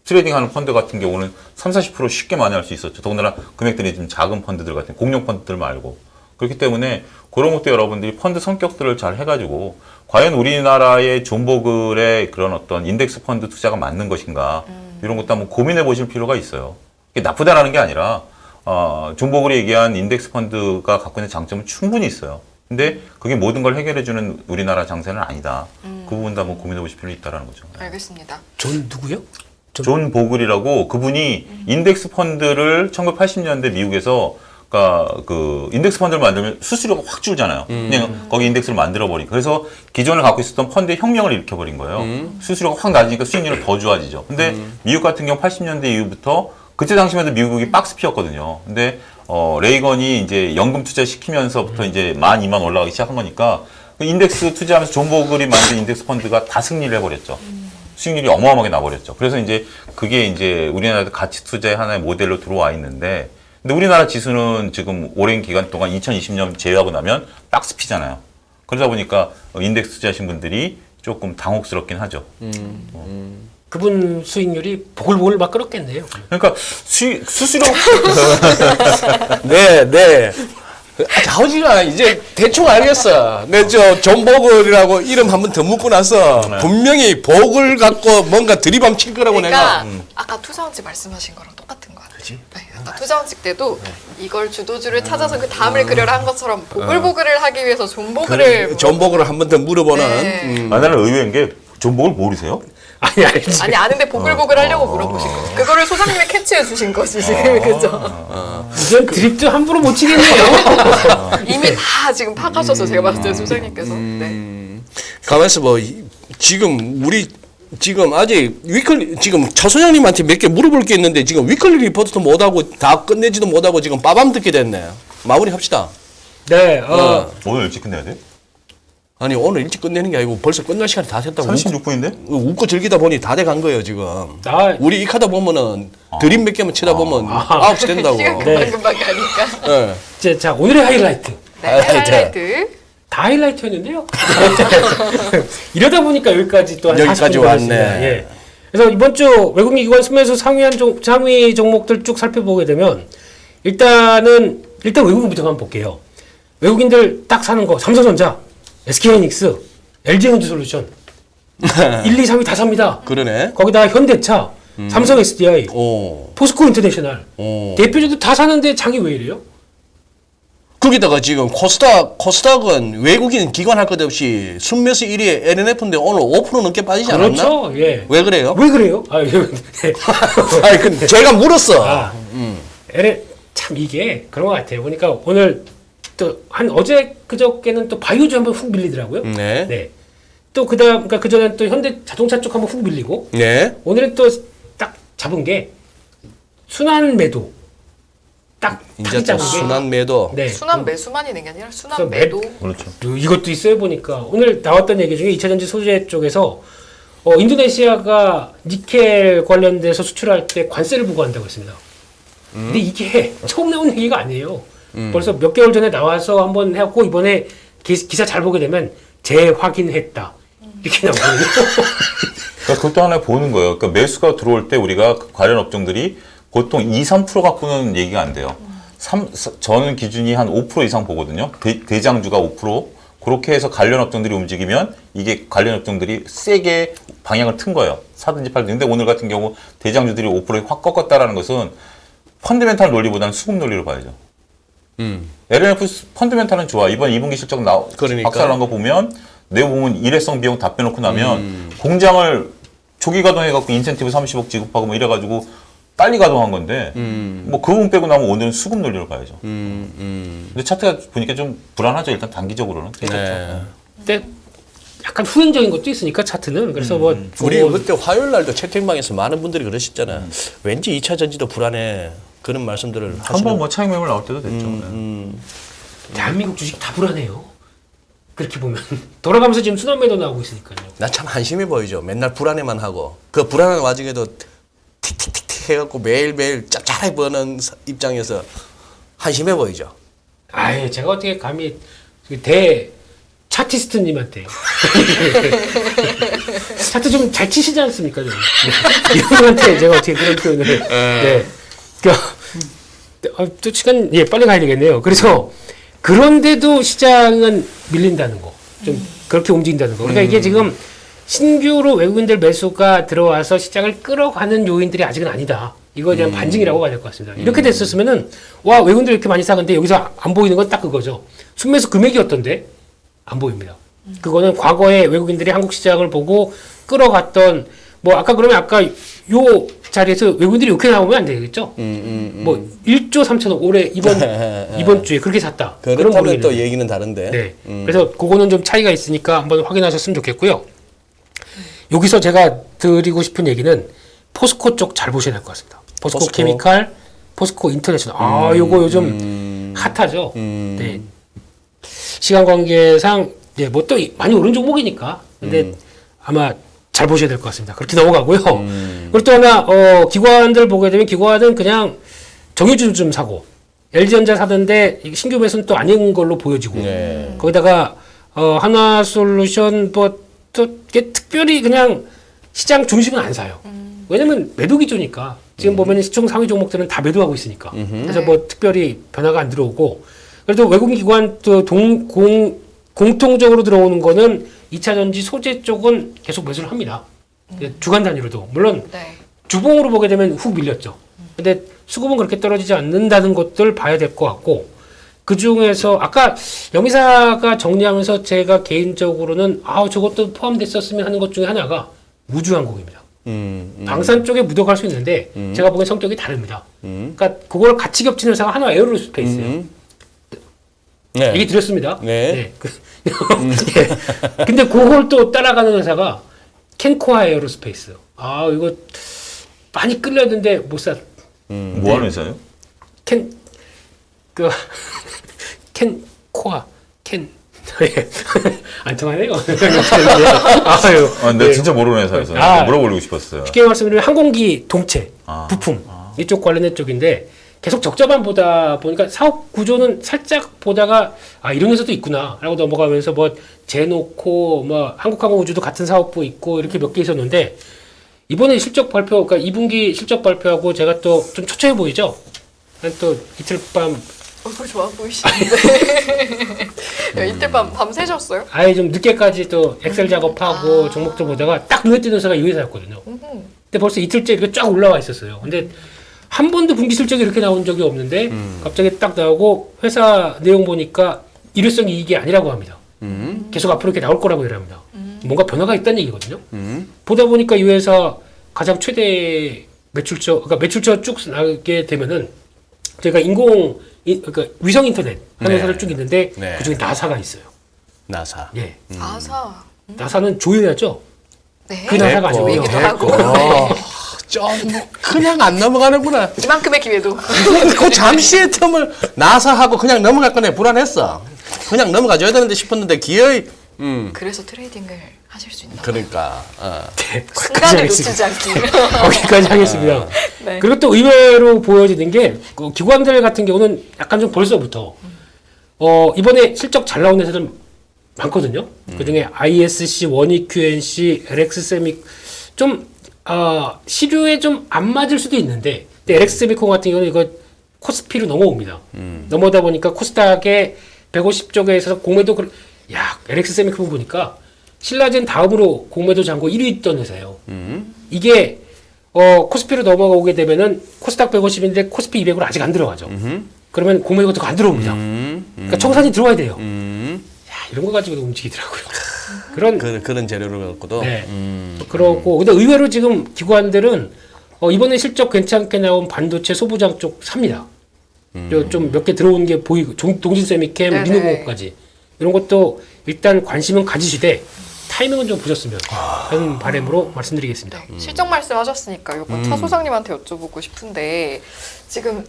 [SPEAKER 4] 트레이딩하는 펀드 같은 경우는 30-40% 쉽게 만회할 수 있었죠. 더군다나 금액들이 좀 작은 펀드들 같은 공룡 펀드들 말고. 그렇기 때문에 그런 것도 여러분들이 펀드 성격들을 잘 해가지고 과연 우리나라의 존버글의 그런 어떤 인덱스 펀드 투자가 맞는 것인가 이런 것도 한번 고민해 보실 필요가 있어요. 이게 나쁘다라는 게 아니라 존버글이 얘기한 인덱스 펀드가 갖고 있는 장점은 충분히 있어요. 근데 그게 모든 걸 해결해주는 우리나라 장세는 아니다. 그 부분도 한번 고민해 보실 필요가 있다는 거죠.
[SPEAKER 1] 알겠습니다.
[SPEAKER 3] 존 누구요?
[SPEAKER 4] 존 보글이라고 그분이 인덱스 펀드를 1980년대 미국에서 그러니까 그 인덱스 펀드를 만들면 수수료가 확 줄잖아요. 그냥 거기 인덱스를 만들어 버리고 그래서 기존을 갖고 있었던 펀드의 혁명을 일으켜 버린 거예요. 수수료가 확 낮으니까 수익률은 더 좋아지죠. 근데 미국 같은 경우 80년대 이후부터 그때 당시만 해도 미국이 박스 피었거든요. 근데 레이건이 이제 연금 투자 시키면서부터 이제 12,000 올라가기 시작한 거니까 그 인덱스 투자하면서 존 보글이 만든 인덱스 펀드가 다 승리를 해버렸죠. 수익률이 어마어마하게 나버렸죠. 그래서 이제 그게 이제 우리나라도 가치 투자의 하나의 모델로 들어와 있는데, 근데 우리나라 지수는 지금 오랜 기간 동안 2020년 제외하고 나면 박스 피잖아요. 그러다 보니까 인덱스 투자하신 분들이 조금 당혹스럽긴 하죠.
[SPEAKER 3] 그분 수익률이 보글보글 막 끓었겠네요.
[SPEAKER 4] 그러니까 수수료
[SPEAKER 2] 네. 자우지가 이제 대충 알겠어. 내 존 보글이라고 이름 한번 더 묻고 나서 분명히 보글 갖고 뭔가 들이밤 칠 거라고
[SPEAKER 1] 그러니까
[SPEAKER 2] 내가.
[SPEAKER 1] 아까 투자원칙 말씀하신 거랑 똑같은 거 같아요. 네, 아까 투자원칙 때도 이걸 주도주를 찾아서 그 다음을 그려라 한 것처럼 보글보글을 하기 위해서 존보글을
[SPEAKER 2] 존 보글을 한 번 더 물어보는.
[SPEAKER 1] 네.
[SPEAKER 4] 나는 의외인 게 존 보글 모르세요?
[SPEAKER 3] 아니 알지.
[SPEAKER 1] 아니 아는데 보글보글 하려고 물어보신 거죠. 그거를 소장님이 캐치해 주신 거지 지금 그죠?
[SPEAKER 3] 이건 드립도 함부로 못 치겠네요.
[SPEAKER 1] 이미 다 지금 파가셔서 제가 봤을 때 소장님께서 네.
[SPEAKER 2] 가만있어 봐. 지금 우리 지금 아직 위클리 지금 차 소장님한테 몇 개 물어볼 게 있는데 지금 위클리 리포트도 못하고 다 끝내지도 못하고 지금 빠밤 듣게 됐네. 마무리 합시다.
[SPEAKER 3] 네.
[SPEAKER 4] 오늘 일찍 끝내야 돼?
[SPEAKER 2] 아니 오늘 일찍 끝내는 게 아니고 벌써 끝날 시간이 다 됐다고.
[SPEAKER 4] 36분인데?
[SPEAKER 2] 웃고 즐기다 보니 다 돼 간 거예요 지금.
[SPEAKER 3] 나
[SPEAKER 2] 우리 익하다 보면은 드림 몇 개만 치다 보면 9시 된다고.
[SPEAKER 1] 시간 금방 가니까.
[SPEAKER 2] 예.
[SPEAKER 3] 이제 자 오늘의 하이라이트.
[SPEAKER 1] 네, 하이라이트.
[SPEAKER 3] 다 하이라이트였는데요. 이러다 보니까 여기까지 또 한
[SPEAKER 2] 여기까지
[SPEAKER 3] 40분
[SPEAKER 2] 왔네.
[SPEAKER 3] 걸렸습니다. 예. 그래서 이번 주 외국인 기관 순매수 상위 종목들 쭉 살펴보게 되면 일단 외국인부터 한번 볼게요. 외국인들 딱 사는 거 삼성전자, SK하이닉스, LG에너지솔루션 1, 2, 3위 다 삽니다.
[SPEAKER 2] 그러네.
[SPEAKER 3] 거기다 현대차, 삼성 SDI,
[SPEAKER 2] 오.
[SPEAKER 3] 포스코 인터내셔널
[SPEAKER 2] 오.
[SPEAKER 3] 대표주도 다 사는데 장이 왜 이래요?
[SPEAKER 2] 거기다가 지금 코스닥은 외국인 기관 할 것 없이 순매수 1위에 LNF인데 오늘 5% 넘게 빠지지 않았나?
[SPEAKER 3] 그렇죠. 예.
[SPEAKER 2] 왜 그래요?
[SPEAKER 3] 왜 그래요? 아, 예.
[SPEAKER 2] 아니, 근데 제가 물었어.
[SPEAKER 3] 아, 참 이게 그런 것 같아요. 보니까 오늘 또 한 어제 그저께는 또 바이오주 한번 훅 밀리더라고요.
[SPEAKER 2] 네.
[SPEAKER 3] 네. 또 그다음 그러니까 그전엔 또 현대 자동차 쪽 한번 훅 밀리고
[SPEAKER 2] 네.
[SPEAKER 3] 오늘은 또 딱 잡은 게 순환 매도 딱
[SPEAKER 2] 이제
[SPEAKER 3] 타기
[SPEAKER 2] 또
[SPEAKER 3] 잡은 게
[SPEAKER 2] 순환 매도.
[SPEAKER 3] 네.
[SPEAKER 1] 순환 매수만 있는 게 아니라 순환
[SPEAKER 3] 순환
[SPEAKER 1] 매도.
[SPEAKER 4] 그렇죠.
[SPEAKER 3] 또 이것도 있어요 보니까 오늘 나왔던 얘기 중에 2차전지 소재 쪽에서 인도네시아가 니켈 관련돼서 수출할 때 관세를 부과한다고 했습니다. 근데 이게 처음 나온 얘기가 아니에요. 벌써 몇 개월 전에 나와서 한번 해갖고 이번에 기사 잘 보게 되면 재확인했다 이렇게 나오거든요.
[SPEAKER 4] 그러니까 그것도 하나 보는 거예요. 그러니까 매수가 들어올 때 우리가 그 관련 업종들이 보통 2-3% 갖고는 얘기가 안 돼요. 저는 기준이 한 5% 이상 보거든요. 대장주가 5%. 그렇게 해서 관련 업종들이 움직이면 이게 관련 업종들이 세게 방향을 튼 거예요. 사든지 팔든지. 근데 오늘 같은 경우 대장주들이 5%에 확 꺾었다라는 것은 펀드멘탈 논리보다는 수급 논리로 봐야죠. LNF 펀드멘탈은 좋아. 이번 2분기 실적
[SPEAKER 2] 그러니까.
[SPEAKER 4] 박살난 거 보면 내부 보면 일회성 비용 다 빼놓고 나면 공장을 조기 가동해갖고 인센티브 30억 지급하고 뭐 이래가지고 빨리 가동한 건데 뭐 그 부분 빼고 나면 오늘은 수급 논리로 봐야죠. 근데 차트가 보니까 좀 불안하죠. 일단 단기적으로는.
[SPEAKER 2] 네.
[SPEAKER 3] 근데 약간 후행적인 것도 있으니까 차트는 그래서 뭐
[SPEAKER 2] 우리 그때 화요일 날도 채팅방에서 많은 분들이 그러셨잖아요. 왠지 2차 전지도 불안해. 그런 말씀들을 하시는.
[SPEAKER 4] 한번 뭐 차익 매물 나올 때도 됐죠.
[SPEAKER 3] 대한민국 주식 다 불안해요. 그렇게 보면 돌아가면서 지금 순환매도 나오고 있으니까요.
[SPEAKER 2] 나 참 한심해 보이죠. 맨날 불안해만 하고 그 불안한 와중에도 틱틱틱틱 해갖고 매일매일 짭짤하게 버는 입장에서 한심해 보이죠.
[SPEAKER 3] 아예 제가 어떻게 감히 대 차티스트님한테 차트 좀 잘 치시지 않습니까? 좀. 이분한테 제가 어떻게 그런 표현을 네. 또 시간 빨리 가야 되겠네요. 그래서 그런데도 시장은 밀린다는 거, 좀 그렇게 움직인다는 거. 그러니까 이게 지금 신규로 외국인들 매수가 들어와서 시장을 끌어가는 요인들이 아직은 아니다. 이거에 대한 반증이라고 봐야 될 것 같습니다. 이렇게 됐었으면은 와 외국인들 이렇게 많이 사는데 여기서 안 보이는 건 딱 그거죠. 순매수 금액이 어떤데 안 보입니다. 그거는 과거에 외국인들이 한국 시장을 보고 끌어갔던 뭐 아까 그러면 아까 요 자리에서 외국인들이 이렇게 나오면 안 되겠죠. 뭐 1조 3천억 올해 이번 주에 그렇게 샀다. 그런
[SPEAKER 2] 그렇다면
[SPEAKER 3] 모르겠는데.
[SPEAKER 2] 또 얘기는 다른데.
[SPEAKER 3] 네. 그래서 그거는 좀 차이가 있으니까 한번 확인하셨으면 좋겠고요. 여기서 제가 드리고 싶은 얘기는 포스코 쪽 잘 보셔야 될 것 같습니다. 포스코 케미칼, 포스코 인터내셔널. 아, 요거 요즘 핫하죠. 네. 시간 관계상 뭐 또 많이 오른 종목이니까. 근데 아마 잘 보셔야 될 것 같습니다. 그렇게 넘어가고요. 그리고 또 하나 기관들 보게 되면 기관은 그냥 정유주 좀 사고 LG전자 사던데 이게 신규 매수는 또 아닌 걸로 보여지고
[SPEAKER 2] 네.
[SPEAKER 3] 거기다가 하나솔루션 뭐 또 이게 특별히 그냥 시장 중심은 안 사요. 왜냐면 매도 기조니까 지금 보면 시총 상위 종목들은 다 매도하고 있으니까 그래서 뭐 특별히 변화가 안 들어오고 그래도 외국인 기관 또 공통적으로 들어오는 거는 2차 전지 소재 쪽은 계속 매수를 합니다. 주간 단위로도 물론
[SPEAKER 1] 네.
[SPEAKER 3] 주봉으로 보게 되면 훅 밀렸죠. 근데 수급은 그렇게 떨어지지 않는다는 것들 봐야 될 것 같고 그 중에서 아까 영희사가 정리하면서 제가 개인적으로는 저것도 포함됐었으면 하는 것 중에 하나가 우주항공입니다. 방산 쪽에 묻어갈 수 있는데 제가 보기엔 성격이 다릅니다. 그러니까 그걸 같이 겹치는 회사가 하나 에어로스페이스예요.
[SPEAKER 2] 네.
[SPEAKER 3] 얘기 드렸습니다.
[SPEAKER 2] 네.
[SPEAKER 3] 네. 근데 그걸 또 따라가는 회사가 캔코아 에어로스페이스. 이거 많이 끌렸는데 못 사.
[SPEAKER 4] 뭐 하는 회사예요?
[SPEAKER 3] 캔코아 안 통하네요. 아유.
[SPEAKER 4] 내가
[SPEAKER 3] 네.
[SPEAKER 4] 진짜 모르는 회사여서 물어보고 싶었어요.
[SPEAKER 3] 쉽게 말씀드리면 항공기 동체, 부품 이쪽 관련된 쪽인데 계속 적자만 보다 보니까 사업 구조는 살짝 보다가 이런 회사도 있구나라고 넘어가면서 뭐 제노코, 뭐 한국항공우주도 같은 사업부 있고 이렇게 몇 개 있었는데 이번에 실적 발표, 그러니까 2분기 실적 발표하고 제가 또 좀 초췌해 보이죠. 또 이틀 밤
[SPEAKER 1] 얼굴 좋아 보이시는데. 야, 이틀 밤 새셨어요?
[SPEAKER 3] 아예 좀 늦게까지 또 엑셀 작업하고 종목들 보다가 딱 눈에 띄는 회사가 이 회사였거든요. 근데 벌써 이틀째 이렇게 쫙 올라와 있었어요. 근데 한 번도 분기 실적이 이렇게 나온 적이 없는데 갑자기 딱 나오고 회사 내용 보니까 일회성 이익이 아니라고 합니다. 계속 앞으로 이렇게 나올 거라고 얘기합니다. 뭔가 변화가 있다는 얘기거든요. 보다 보니까 이 회사 가장 최대 그러니까 매출처 쭉 나게 되면은 저희가 그러니까 위성 인터넷 하는 회사를 쭉 있는데
[SPEAKER 2] 네.
[SPEAKER 3] 그중에 나사가 있어요.
[SPEAKER 2] 나사.
[SPEAKER 3] 예.
[SPEAKER 1] 아사.
[SPEAKER 3] 나사는 조용하죠.
[SPEAKER 1] 네.
[SPEAKER 3] 그 나사가 아니고
[SPEAKER 1] 얘기도 하고.
[SPEAKER 2] 좀 그냥 안 넘어가는구나.
[SPEAKER 1] 이만큼의 기회도.
[SPEAKER 2] 그 잠시의 틈을 나사하고 그냥 넘어갈 거네. 불안했어. 그냥 넘어가줘야 되는데 싶었는데 기어이.
[SPEAKER 1] 그래서 트레이딩을 하실 수 있나?
[SPEAKER 2] 그러니까.
[SPEAKER 3] 네,
[SPEAKER 1] 순간을 놓치지 않기.
[SPEAKER 3] 거기까지 하겠습니다.
[SPEAKER 1] 네.
[SPEAKER 3] 그리고 또 의외로 보여지는 게 기관들 같은 경우는 약간 좀 벌써부터 이번에 실적 잘 나온 회사들 많거든요. 그중에 ISC, 원익QNC, LX세미 좀 시류에 좀 안 맞을 수도 있는데 근데 LX세미콘 같은 경우는 이거 코스피로 넘어옵니다. 넘어다 보니까 코스닥의 150쪽에 있어서 공매도 LX세미콘 보니까 신라젠 다음으로 공매도 잔고 1위 있던 회사예요. 이게 코스피로 넘어가게 되면은 코스닥 150인데 코스피 200으로 아직 안 들어가죠. 그러면 공매도 같은 거 안 들어옵니다. 그러니까 청산이 들어와야 돼요. 야, 이런 거 가지고도 움직이더라고요.
[SPEAKER 2] 그런 재료를 갖고도.
[SPEAKER 3] 네. 그렇고 근데 의외로 지금 기관들은 이번에 실적 괜찮게 나온 반도체 소부장 쪽 삽니다. 좀 몇 개 들어온 게 보이고 동진세미캠,
[SPEAKER 1] 네네.
[SPEAKER 3] 민우공업까지 이런 것도 일단 관심은 가지시되 타이밍은 좀 보셨으면 하는 바람으로 말씀드리겠습니다.
[SPEAKER 1] 네, 실적 말씀하셨으니까 요거 차 소장님한테 여쭤보고 싶은데 지금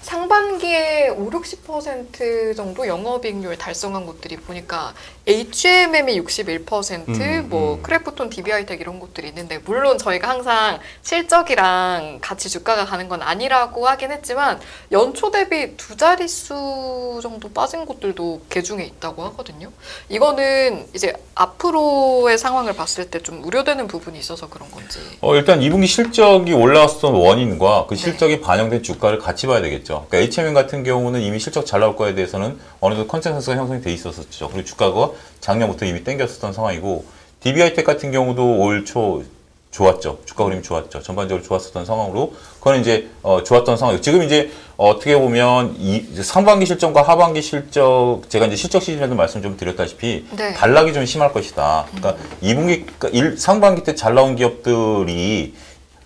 [SPEAKER 1] 상반기에 5-60% 정도 영업이익률 달성한 곳들이 보니까 HMM이 61%, 뭐 크래프톤, DB하이텍 이런 곳들이 있는데 물론 저희가 항상 실적이랑 같이 주가가 가는 건 아니라고 하긴 했지만 연초 대비 2자릿수 정도 빠진 곳들도 그 중에 있다고 하거든요. 이거는 이제 앞으로의 상황을 봤을 때 좀 우려되는 부분이 있어서 그런 건지.
[SPEAKER 4] 일단 2분기 실적이 올라왔던 원인과 그
[SPEAKER 1] 네.
[SPEAKER 4] 실적이 반영된 주가를 같이 봐야 되겠죠. 그러니까 HMM 같은 경우는 이미 실적 잘 나올 거에 대해서는 어느 정도 컨센서스가 형성이 돼 있었었죠. 그리고 주가가 작년부터 이미 땡겼었던 상황이고, DB하이텍 같은 경우도 올 초 좋았죠. 주가 흐름이 좋았죠. 전반적으로 좋았었던 상황으로, 그건 이제 좋았던 상황이고, 지금 이제 어떻게 보면 이제 상반기 실적과 하반기 실적, 제가 이제 실적 시즌에도 말씀 좀 드렸다시피
[SPEAKER 1] 네.
[SPEAKER 4] 단락이 좀 심할 것이다. 그러니까 2분기, 상반기 때 잘 나온 기업들이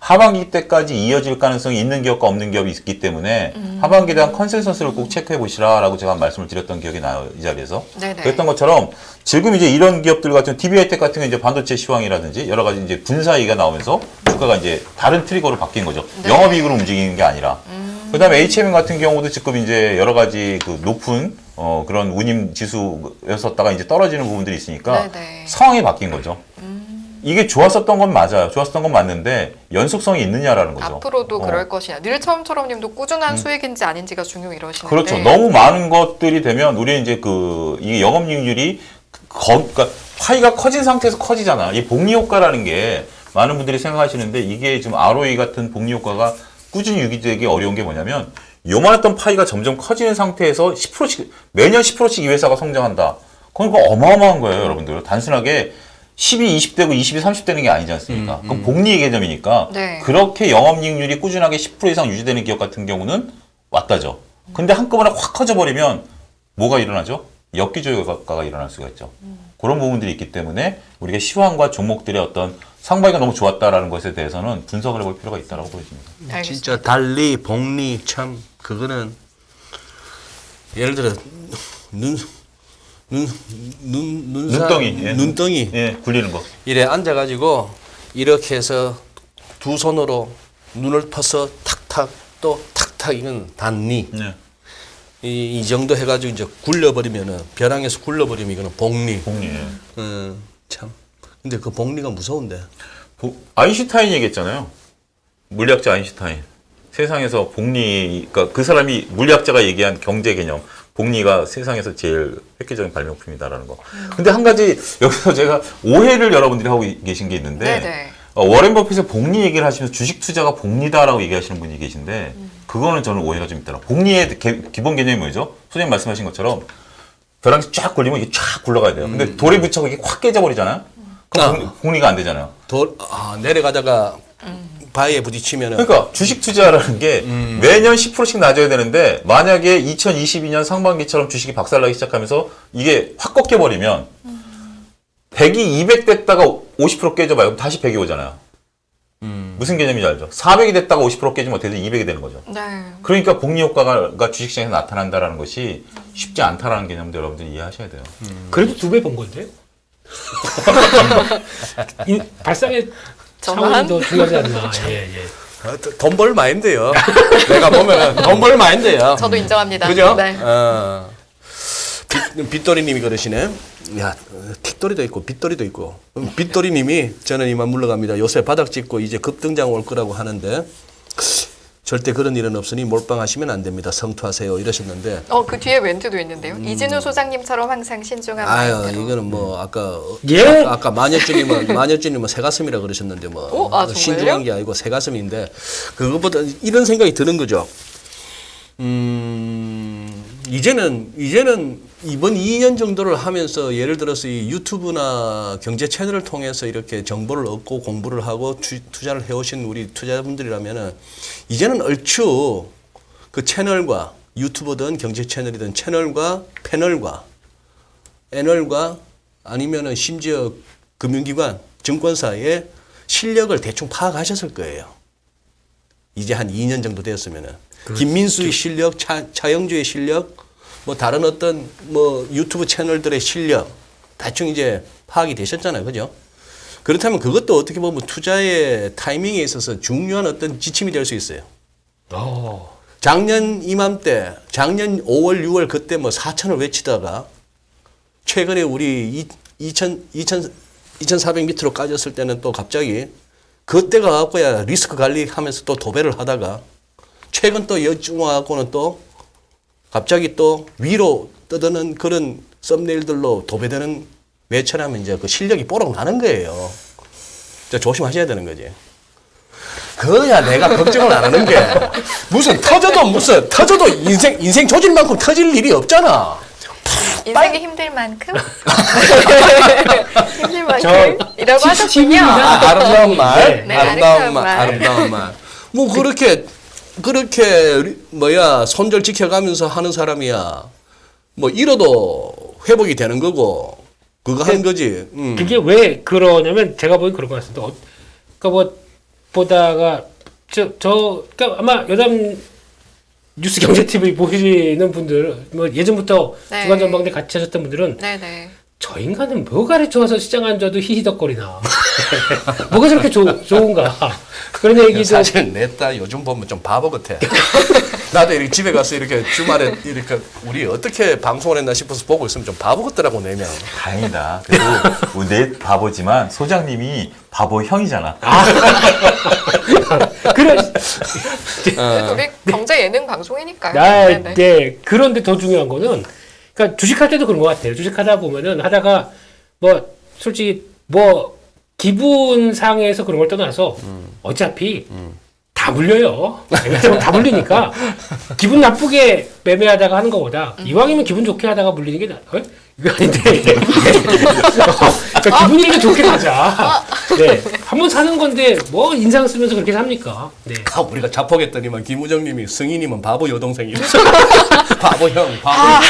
[SPEAKER 4] 하반기 때까지 이어질 가능성이 있는 기업과 없는 기업이 있기 때문에 하반기에 대한 컨센서스를 꼭 체크해 보시라라고 제가 말씀을 드렸던 기억이 나요, 이 자리에서.
[SPEAKER 1] 네네.
[SPEAKER 4] 그랬던 것처럼 지금 이제 이런 기업들 같은 DB하이텍 같은 게 이제 반도체 시황이라든지 여러 가지 이제 분사이가 나오면서 주가가 이제 다른 트리거로 바뀐 거죠.
[SPEAKER 1] 네.
[SPEAKER 4] 영업이익으로 움직이는 게 아니라. 그다음에 HMM 같은 경우도 지금 이제 여러 가지 그 높은 그런 운임 지수였었다가 이제 떨어지는 부분들이 있으니까
[SPEAKER 1] 네네.
[SPEAKER 4] 상황이 바뀐 거죠. 이게 좋았었던 건 맞아요. 좋았었던 건 맞는데 연속성이 있느냐라는 거죠.
[SPEAKER 1] 앞으로도 그럴 것이냐. 늘 처음처럼님도 꾸준한 수익인지 아닌지가 중요 이러시는데.
[SPEAKER 4] 그렇죠. 너무 많은 것들이 되면 우리는 이제 이게 영업이익률이 그러니까 파이가 커진 상태에서 커지잖아. 이 복리 효과라는 게 많은 분들이 생각하시는데 이게 지금 ROE 같은 복리 효과가 꾸준히 유지되기 어려운 게 뭐냐면 요만했던 파이가 점점 커지는 상태에서 10%씩 매년 10%씩 이 회사가 성장한다. 그러니까 어마어마한 거예요, 여러분들. 단순하게 10이 20되고 20이 30되는 게 아니지 않습니까? 그건 복리 개념이니까
[SPEAKER 1] 네.
[SPEAKER 4] 그렇게 영업이익률이 꾸준하게 10% 이상 유지되는 기업 같은 경우는 왔다죠. 근데 한꺼번에 확 커져버리면 뭐가 일어나죠? 역기조효과가 일어날 수가 있죠. 그런 부분들이 있기 때문에 우리가 시황과 종목들의 어떤 상반기가 너무 좋았다라는 것에 대해서는 분석을 해볼 필요가 있다고 보여집니다.
[SPEAKER 1] 알겠습니다.
[SPEAKER 2] 진짜 달리, 복리, 참, 그거는 예를 들어
[SPEAKER 4] 눈덩이. 예.
[SPEAKER 2] 눈덩이.
[SPEAKER 4] 예, 굴리는 거.
[SPEAKER 2] 이래 앉아가지고 이렇게 해서 두 손으로 눈을 퍼서 탁탁 또 탁탁 이건 단리.
[SPEAKER 4] 네.
[SPEAKER 2] 이 정도 해가지고 이제 굴려버리면은 벼랑에서 굴려버리면 이거는 복리.
[SPEAKER 4] 복리. 예.
[SPEAKER 2] 참. 근데 그 복리가 무서운데.
[SPEAKER 4] 아인슈타인 얘기했잖아요. 물리학자 아인슈타인. 세상에서 복리, 그러니까 그 사람이 물리학자가 얘기한 경제 개념. 복리가 세상에서 제일 획기적인 발명품이다라는 거. 근데 한 가지 여기서 제가 오해를 여러분들이 하고 계신 게 있는데
[SPEAKER 1] 네네.
[SPEAKER 4] 워렌 버핏의 복리 얘기를 하시면서 주식 투자가 복리다라고 얘기하시는 분이 계신데 그거는 저는 오해가 좀 있더라고요. 복리의 기본 개념이 뭐죠? 소장님 말씀하신 것처럼 벼랑이 쫙 굴리면 이게 쫙 굴러가야 돼요. 근데 돌에 붙여서 이게 확 깨져버리잖아요. 그럼 복리가 안 되잖아요.
[SPEAKER 2] 내려가다가 바위에 부딪히면은.
[SPEAKER 4] 그러니까 주식 투자라는 게 매년 10%씩 낮아야 되는데 만약에 2022년 상반기처럼 주식이 박살나기 시작하면서 이게 확 꺾여버리면 100이 200 됐다가 50% 깨져봐요. 그럼 다시 100이 오잖아요. 무슨 개념인지 알죠? 400이 됐다가 50% 깨지면 어떻게든 200이 되는 거죠.
[SPEAKER 1] 네.
[SPEAKER 4] 그러니까 복리 효과가 주식시장에서 나타난다는 것이 쉽지 않다라는 개념도 여러분들이 이해하셔야 돼요.
[SPEAKER 3] 그래도 2배 번 건데? 발상의
[SPEAKER 1] 저만?
[SPEAKER 3] 차원이 더 중요하지 않나. 예.
[SPEAKER 2] 돈 벌 마인드요. 내가 보면은 돈 벌 마인드요.
[SPEAKER 1] 저도 인정합니다.
[SPEAKER 2] 그죠?
[SPEAKER 1] 네.
[SPEAKER 2] 빗돌이님이 그러시네. 야, 킥돌이도 있고 빗돌이도 있고. 빗돌이님이 저는 이만 물러갑니다. 요새 바닥 찍고 이제 급등장 올 거라고 하는데 절대 그런 일은 없으니 몰빵하시면 안 됩니다. 성투하세요. 이러셨는데.
[SPEAKER 1] 그 뒤에 멘트도 있는데요. 이진우 소장님처럼 항상 신중한 마인드로.
[SPEAKER 2] 이거는 뭐 아까
[SPEAKER 3] 예?
[SPEAKER 2] 아까 마녀주님은 새가슴이라 그러셨는데 뭐
[SPEAKER 1] 정말요?
[SPEAKER 2] 신중한 게 아니고 새가슴인데 그것보다 이런 생각이 드는 거죠. 이제는 이번 2년 정도를 하면서 예를 들어서 이 유튜브나 경제 채널을 통해서 이렇게 정보를 얻고 공부를 하고 투자를 해오신 우리 투자자분들이라면은 이제는 얼추 그 채널과 유튜버든 경제 채널이든 채널과 패널과 애널과 아니면은 심지어 금융기관, 증권사의 실력을 대충 파악하셨을 거예요. 이제 한 2년 정도 되었으면은. 김민수의 실력, 차영주의 실력, 뭐 다른 어떤 뭐 유튜브 채널들의 실력 대충 이제 파악이 되셨잖아요. 그죠? 그렇다면 그것도 어떻게 보면 투자의 타이밍에 있어서 중요한 어떤 지침이 될 수 있어요. 작년 이맘때, 작년 5월, 6월 그때 뭐 4천을 외치다가 최근에 우리 2,400 밑으로 까졌을 때는 또 갑자기 그때가 갖고야 리스크 관리하면서 또 도배를 하다가 최근 또 여중 와갖고는 또 갑자기 또 위로 떠드는 그런 썸네일들로 도배되는 매체라면 이제 그 실력이 뽀록 나는 거예요. 조심하셔야 되는 거지. 그거야 내가 걱정을 안 하는 게 무슨 터져도 인생 조질 만큼 터질 일이 없잖아.
[SPEAKER 1] 인생이 힘들 만큼 힘들 만큼이라고 하셨군요.
[SPEAKER 2] 아름다운 말,
[SPEAKER 1] 네,
[SPEAKER 2] 아름다운 말. 뭐 그렇게 뭐야 손절 지켜가면서 하는 사람이야. 뭐 잃어도 회복이 되는 거고 그거 하는 거지.
[SPEAKER 3] 그게 왜 그러냐면 제가 보기 그런 것 같습니다. 그러니까 뭐 보다가 그러니까 아마 여담 뉴스 경제 TV 보시는 분들 뭐 예전부터
[SPEAKER 1] 네.
[SPEAKER 3] 주간 전망대 같이 하셨던 분들은
[SPEAKER 1] 네네.
[SPEAKER 3] 저 인간은 뭐가 가르쳐와서 시장 앉아도 히히덕거리나 뭐가 저렇게 좋은가 그런 얘기도
[SPEAKER 2] 사실 내 딸 요즘 보면 좀 바보 같아. 나도 이렇게 집에 가서 이렇게 주말에 이렇게 우리 어떻게 방송을 했나 싶어서 보고 있으면 좀 바보 같더라고 내면.
[SPEAKER 4] 다행이다. 그래도 내 바보지만 소장님이 바보 형이잖아.
[SPEAKER 3] 그런
[SPEAKER 1] 우리 경제 예능 방송이니까요.
[SPEAKER 3] 네. 그런데 더 중요한 거는 그러니까 주식할 때도 그런 것 같아요. 주식하다 보면은 하다가 뭐 솔직히 뭐 기분상에서 그런 걸 떠나서 어차피 다 물려요. 다 물리니까 기분 나쁘게 매매하다가 하는 것보다 이왕이면 기분 좋게 하다가 물리는 게 나아요. 이거 아닌데. 그러니까 기분이 이렇게 좋게 가자. 네. 한번 사는 건데 뭐 인상 쓰면서 그렇게 삽니까? 네.
[SPEAKER 2] 우리가 자폭했더니만 김우정님이 승희님은 바보 여동생이래. 바보 형, 바보.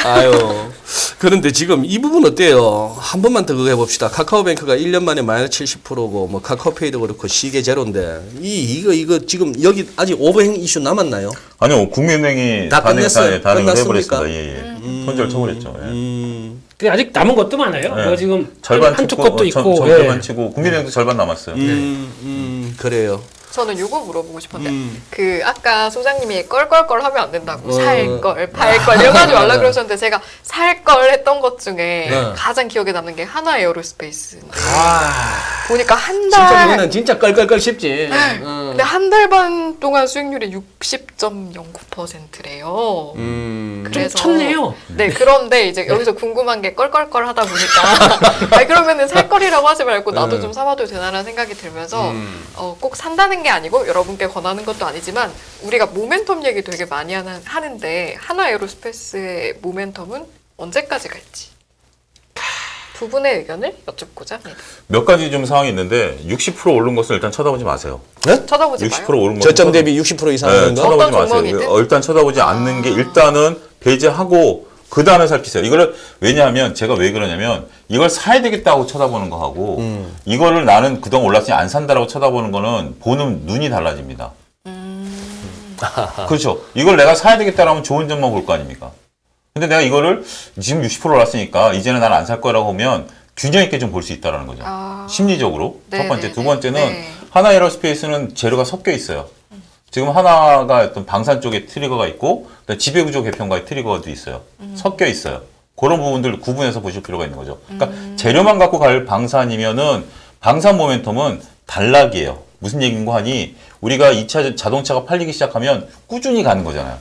[SPEAKER 2] 아유. 그런데 지금 이 부분 어때요? 한 번만 더 그거 해봅시다. 카카오뱅크가 1년 만에 마이너스 70%고 뭐 카카오페이도 그렇고 시계 제로인데 이거 지금 여기 아직 오버행 이슈 남았나요?
[SPEAKER 4] 아니요, 국민은행이
[SPEAKER 2] 다 끝냈어요?
[SPEAKER 4] 단행을
[SPEAKER 2] 끝났습니까?
[SPEAKER 4] 해버렸습니다. 예. 손절 처분했죠. 예.
[SPEAKER 3] 근데 아직 남은 것도 많아요.
[SPEAKER 4] 네.
[SPEAKER 3] 뭐 지금
[SPEAKER 4] 절반
[SPEAKER 3] 한쪽
[SPEAKER 4] 치고,
[SPEAKER 3] 것도 있고.
[SPEAKER 4] 절반 치고 국민은행도 절반 남았어요.
[SPEAKER 2] 그래요.
[SPEAKER 1] 저는 요거 물어보고 싶은데 그 아까 소장님이 껄껄껄 하면 안 된다고 살걸 팔걸 이런 거 하지 말라 그러셨는데 제가 살걸 했던 것 중에 가장 기억에 남는 게 하나 에어로스페이스인데 보니까 한
[SPEAKER 2] 진짜
[SPEAKER 1] 달
[SPEAKER 2] 그거는 진짜 껄껄껄 싶지.
[SPEAKER 1] 근데 한 달 반 동안 수익률이 60.09%래요.
[SPEAKER 3] 좀
[SPEAKER 1] 그래서
[SPEAKER 3] 쳤네요.
[SPEAKER 1] 네, 그런데 이제 여기서 궁금한 게 껄껄껄 하다 보니까 아니, 그러면은 살 거리라고 하지 말고 나도 좀 사봐도 되나라는 생각이 들면서 꼭 산다는 게 아니고 여러분께 권하는 것도 아니지만 우리가 모멘텀 얘기 되게 많이 하는데 하나 에어로스페이스의 모멘텀은 언제까지 갈지 두 분의 의견을 여쭙고자 합니다.
[SPEAKER 4] 몇 가지 좀 상황이 있는데 60% 오른 것을 일단 쳐다보지 마세요.
[SPEAKER 2] 네?
[SPEAKER 1] 쳐다보지
[SPEAKER 4] 60%
[SPEAKER 1] 마요.
[SPEAKER 4] 오른 것을
[SPEAKER 2] 저점 대비 60% 이상
[SPEAKER 4] 네,
[SPEAKER 2] 하는 거?
[SPEAKER 4] 쳐다보지
[SPEAKER 1] 어떤
[SPEAKER 4] 마세요.
[SPEAKER 1] 종목이든?
[SPEAKER 4] 일단 쳐다보지 않는 게 일단은 배제하고 그 다음에 살피세요. 이거를 왜냐하면 제가 왜 그러냐면 이걸 사야 되겠다고 쳐다보는 거 하고 이거를 나는 그동안 올랐으니 안 산다라고 쳐다보는 거는 보는 눈이 달라집니다. 그렇죠. 이걸 내가 사야 되겠다라면 좋은 점만 볼 거 아닙니까? 근데 내가 이거를 지금 60% 올랐으니까 이제는 난 안 살 거라고 하면 균형 있게 좀 볼 수 있다라는 거죠. 심리적으로.
[SPEAKER 1] 네,
[SPEAKER 4] 첫 번째.
[SPEAKER 1] 네,
[SPEAKER 4] 두 번째는
[SPEAKER 1] 네.
[SPEAKER 4] 하나 에어로스페이스는 재료가 섞여 있어요. 지금 하나가 어떤 방산 쪽에 트리거가 있고 지배구조 개편과의 트리거도 있어요. 섞여 있어요. 그런 부분들 구분해서 보실 필요가 있는 거죠. 그러니까 재료만 갖고 갈 방산이면은 방산 모멘텀은 단락이에요. 무슨 얘기인가 하니 우리가 2차 자동차가 팔리기 시작하면 꾸준히 가는 거잖아요.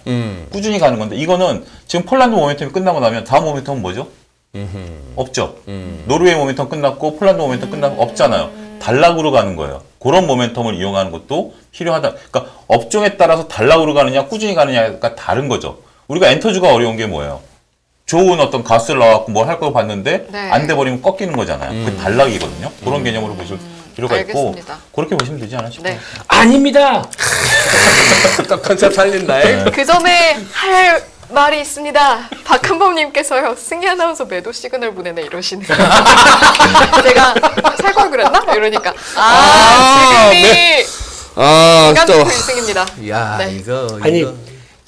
[SPEAKER 4] 꾸준히 가는 건데 이거는 지금 폴란드 모멘텀이 끝나고 나면 다음 모멘텀은 뭐죠? 없죠. 노르웨이 모멘텀 끝났고 폴란드 모멘텀 끝나고 없잖아요. 단락으로 가는 거예요. 그런 모멘텀을 이용하는 것도 필요하다. 그러니까 업종에 따라서 단락으로 가느냐 꾸준히 가느냐가 다른 거죠. 우리가 엔터주가 어려운 게 뭐예요? 좋은 어떤 가수를 나왔고 뭘 할 거 봤는데
[SPEAKER 1] 네.
[SPEAKER 4] 안 돼버리면 꺾이는 거잖아요. 그 단락이거든요. 그런 개념으로 보실 필요가
[SPEAKER 1] 알겠습니다.
[SPEAKER 4] 있고 그렇게 보시면 되지 않으실까요?
[SPEAKER 1] 네.
[SPEAKER 3] 아닙니다.
[SPEAKER 2] 딱 컨셉 살린다.
[SPEAKER 1] 그 전에 할 말이 있습니다. 박한범님께서요. 승희 아나운서 매도 시그널 보내네 이러시네요. 제가 살 걸 그랬나? 이러니까 지금이
[SPEAKER 2] 아,
[SPEAKER 1] 인간
[SPEAKER 2] 또.
[SPEAKER 1] 투표 1승입니다.
[SPEAKER 2] 야,
[SPEAKER 1] 네.
[SPEAKER 2] 이거.
[SPEAKER 3] 아니
[SPEAKER 2] 이거.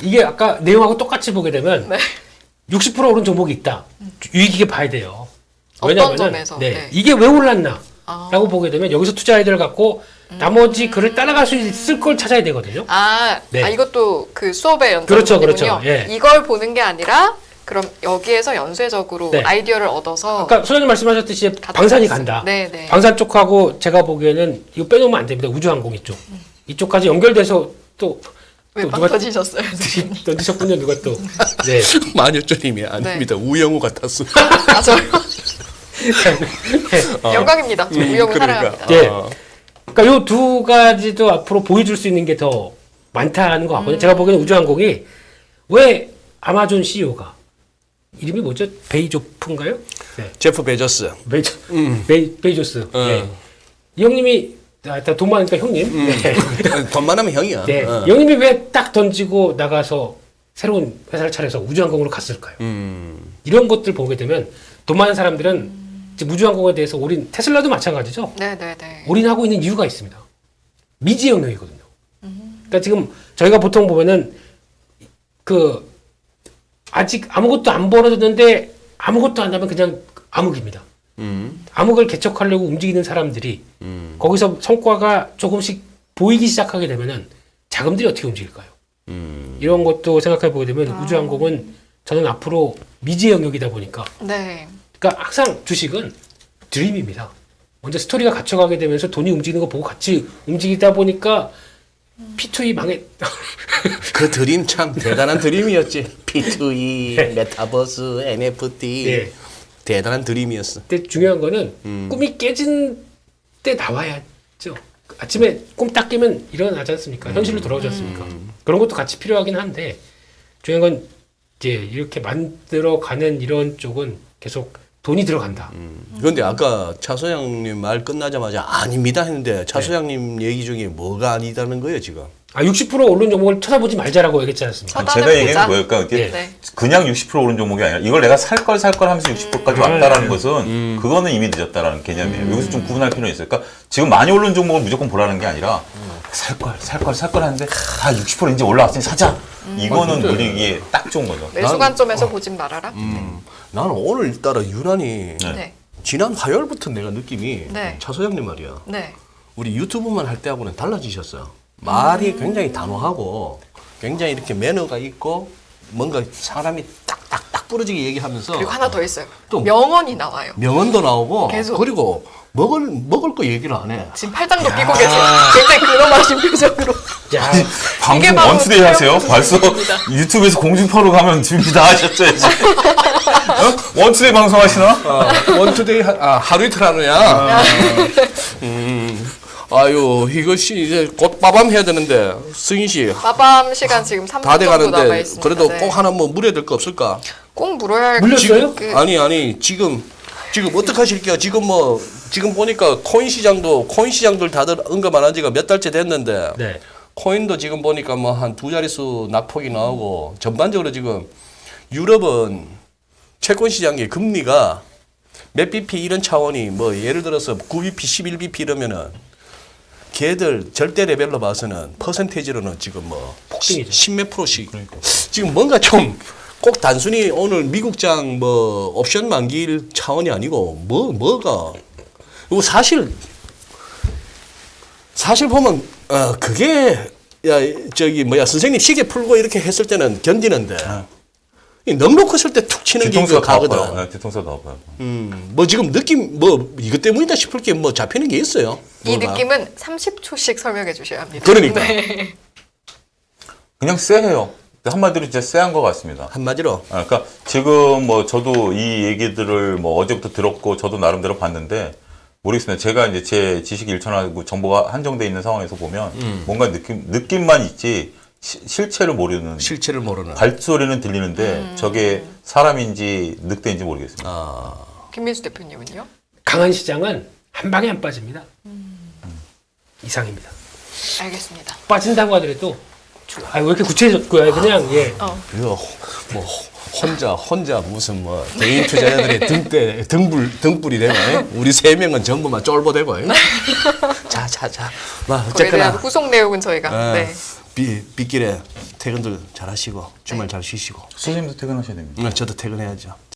[SPEAKER 3] 이게 아까 내용하고 똑같이 보게 되면
[SPEAKER 1] 네.
[SPEAKER 3] 60% 오른 종목이 있다. 유익 있게 봐야 돼요.
[SPEAKER 1] 어떤
[SPEAKER 3] 왜냐면은
[SPEAKER 1] 점에서?
[SPEAKER 3] 네,
[SPEAKER 1] 네.
[SPEAKER 3] 이게 왜 올랐나?
[SPEAKER 1] 아.
[SPEAKER 3] 라고 보게 되면 여기서 투자 아이디어를 갖고 나머지 그를 따라갈 수 있을 걸 찾아야 되거든요. 네.
[SPEAKER 1] 이것도 그 수업의
[SPEAKER 3] 그렇죠,
[SPEAKER 1] 연장선이군요.
[SPEAKER 3] 그렇죠. 예.
[SPEAKER 1] 이걸 보는 게 아니라 그럼 여기에서 연쇄적으로
[SPEAKER 3] 네.
[SPEAKER 1] 아이디어를 얻어서
[SPEAKER 3] 아까 소장님 말씀하셨듯이 방산이 간다.
[SPEAKER 1] 네, 네.
[SPEAKER 3] 방산 쪽하고 제가 보기에는 이거 빼놓으면 안 됩니다. 우주항공 이쪽. 이쪽까지 연결돼서 또
[SPEAKER 1] 왜 빵
[SPEAKER 3] 누가
[SPEAKER 1] 터지셨어요, 선생님?
[SPEAKER 3] 던지셨군요. 누가 또. 네.
[SPEAKER 2] 마녀조님이 아닙니다. 우영우 같았어.
[SPEAKER 1] 맞아요. 영광입니다. 저 우영우
[SPEAKER 2] 그러니까.
[SPEAKER 1] 사랑합니다.
[SPEAKER 3] 네. 그러니까 요 두 가지도 앞으로 보여줄 수 있는 게 더 많다는 거 같거든요. 제가 보기에는 우주항공이 왜 아마존 CEO가 이름이 뭐죠? 베이조프인가요? 네.
[SPEAKER 2] 제프 베조스.
[SPEAKER 3] 베이조스. 네. 이 형님이 돈 많으니까 형님. 네.
[SPEAKER 2] 돈 많으면 형이야.
[SPEAKER 3] 네.
[SPEAKER 2] 어.
[SPEAKER 3] 이 형님이 왜 딱 던지고 나가서 새로운 회사를 차려서 우주항공으로 갔을까요? 이런 것들 보게 되면 돈 많은 사람들은 이제 우주항공에 대해서 테슬라도 마찬가지죠.
[SPEAKER 1] 네네네.
[SPEAKER 3] 올인하고 있는 이유가 있습니다. 미지 영역이거든요. 그러니까 지금 저희가 보통 보면은 그 아직 아무것도 안 벌어졌는데 아무것도 안 하면 그냥 암흑입니다. 암흑을 개척하려고 움직이는 사람들이 거기서 성과가 조금씩 보이기 시작하게 되면은 자금들이 어떻게 움직일까요? 이런 것도 생각해 보게 되면 우주항공은 저는 앞으로 미지 영역이다 보니까
[SPEAKER 1] 네.
[SPEAKER 3] 그러니까 항상 주식은 드림입니다. 먼저 스토리가 갖춰가게 되면서 돈이 움직이는 거 보고 같이 움직이다 보니까 P2E 망해.
[SPEAKER 2] 그 드림 참 대단한 드림이었지. P2E,
[SPEAKER 3] 네.
[SPEAKER 2] 메타버스, NFT.
[SPEAKER 3] 네.
[SPEAKER 2] 대단한 드림이었어.
[SPEAKER 3] 근데 중요한 거는 꿈이 깨진 때 나와야죠. 아침에 꿈 딱 깨면 일어나지 않습니까? 현실로 돌아오지 않습니까? 그런 것도 같이 필요하긴 한데 중요한 건 이제 이렇게 만들어가는 이런 쪽은 계속 돈이 들어간다.
[SPEAKER 2] 그런데 아까 차 소장님 말 끝나자마자 아닙니다 했는데 차 소장님 얘기 중에 뭐가 아니다는 거예요 지금?
[SPEAKER 3] 60% 오른 종목을 쳐다보지 말자라고 얘기했지 않습니까?
[SPEAKER 1] 쳐다는
[SPEAKER 4] 제가 얘기한
[SPEAKER 1] 보자.
[SPEAKER 4] 뭐예요? 그러니까 이게
[SPEAKER 1] 네.
[SPEAKER 4] 그냥 60% 오른 종목이 아니라 이걸 내가 살 걸 하면서 60%까지 왔다라는 것은 그거는 이미 늦었다라는 개념이에요. 여기서 좀 구분할 필요는 있어요. 그러니까 지금 많이 오른 종목을 무조건 보라는 게 아니라 살 걸 하는데 다 60% 이제 올라왔으니 사자. 이거는 우리에게 딱 좋은 거죠.
[SPEAKER 1] 매수 관점에서 보진 말아라.
[SPEAKER 2] 나는 오늘따라 유난히
[SPEAKER 1] 네.
[SPEAKER 2] 지난 화요일부터 내가 느낌이
[SPEAKER 1] 네.
[SPEAKER 2] 차 소장님 말이야.
[SPEAKER 1] 네.
[SPEAKER 2] 우리 유튜브만 할 때하고는 달라지셨어요. 말이 굉장히 단호하고 굉장히 이렇게 매너가 있고 뭔가 사람이 딱딱딱 부러지게 얘기하면서
[SPEAKER 1] 그리고 하나 더 있어요.
[SPEAKER 2] 또
[SPEAKER 1] 명언이 나와요.
[SPEAKER 2] 명언도 나오고
[SPEAKER 1] 계속.
[SPEAKER 2] 그리고 먹을 거 얘기를 안 해.
[SPEAKER 1] 지금 팔짱도 끼고 계세요. 굉장히 근엄하신 표정으로.
[SPEAKER 3] 야,
[SPEAKER 1] 이게
[SPEAKER 4] 방송
[SPEAKER 1] 바로
[SPEAKER 4] 원투데이 하세요?
[SPEAKER 1] 투명
[SPEAKER 4] 벌써
[SPEAKER 1] 방송입니다.
[SPEAKER 4] 유튜브에서 공중파로 가면 준비 다 하셨어야지. 어? 원투데이 방송하시나?
[SPEAKER 2] 원투데이 하루 이틀 하느냐? 아유 이것이 이제 곧 빠밤 해야 되는데 승희 씨.
[SPEAKER 1] 빠밤 시간 지금 3분
[SPEAKER 2] 다
[SPEAKER 1] 정도 남아
[SPEAKER 2] 돼가는데
[SPEAKER 1] 있습니다.
[SPEAKER 2] 그래도
[SPEAKER 1] 네.
[SPEAKER 2] 꼭 하나 뭐 물어야 될 거 없을까?
[SPEAKER 1] 꼭 물어야 할
[SPEAKER 3] 물렸어요?
[SPEAKER 1] 그-
[SPEAKER 2] 아니 지금 어떡하실게요? 지금 보니까 코인 시장들 다들 언급 안 한 지가 몇 달째 됐는데
[SPEAKER 3] 네.
[SPEAKER 2] 코인도 지금 보니까 뭐 한 두 자릿수 낙폭이 나오고 전반적으로 지금 유럽은 채권 시장의 금리가 몇 bp 이런 차원이 뭐 예를 들어서 9bp, 11bp 이러면은 걔들 절대 레벨로 봐서는 퍼센테이지로는 지금 뭐
[SPEAKER 3] 폭등이죠.
[SPEAKER 2] 10몇 프로씩 지금 뭔가 좀 꼭 단순히 오늘 미국장 뭐 옵션 만기일 차원이 아니고 뭐가 그리고 사실 보면 그게 야 저기 뭐야 선생님 시계 풀고 이렇게 했을 때는 견디는데 이 넉넉 컸을 때 툭 치는 게 이거
[SPEAKER 4] 뒤통수가 더
[SPEAKER 2] 가거든.
[SPEAKER 4] 아파요. 네, 뒤통수가 더 아파요.
[SPEAKER 2] 뭐 지금 느낌 뭐 이것 때문이다 싶을 게 뭐 잡히는 게 있어요.
[SPEAKER 1] 이
[SPEAKER 2] 뭐가.
[SPEAKER 1] 느낌은 30초씩 설명해 주셔야 합니다.
[SPEAKER 2] 그러니까.
[SPEAKER 1] 네.
[SPEAKER 4] 그냥 쎄해요. 한마디로 진짜 쎄한 것 같습니다.
[SPEAKER 2] 한마디로
[SPEAKER 4] 그러니까 지금 뭐 저도 이 얘기들을 뭐 어제부터 들었고 저도 나름대로 봤는데 모르겠습니다. 제가 이제 제 지식이 일천하고 정보가 한정돼 있는 상황에서 보면 뭔가 느낌만 있지 실체를 모르는
[SPEAKER 2] 실체를 모르는.
[SPEAKER 4] 발소리는 들리는데 저게 사람인지 늑대인지 모르겠습니다.
[SPEAKER 2] 아,
[SPEAKER 1] 김민수 대표님은요?
[SPEAKER 3] 강한 시장은 한 방에 안 빠집니다. 이상입니다.
[SPEAKER 1] 알겠습니다.
[SPEAKER 3] 빠진다고 하더라도 왜 이렇게 구체적고요? 그냥 예.
[SPEAKER 2] 이거 뭐 혼자 무슨 뭐 개인 투자자들의 등불이 되고 우리 세 명은 전부만 쫄보되고. 자, 뭐
[SPEAKER 1] 거기에 대한
[SPEAKER 2] 어쨌거나
[SPEAKER 1] 후속 내용은 저희가 네.
[SPEAKER 2] 빗길에 퇴근들 잘 하시고 주말 잘 쉬시고.
[SPEAKER 4] 선생님도 퇴근하셔야 됩니다.
[SPEAKER 2] 저도 퇴근해야죠.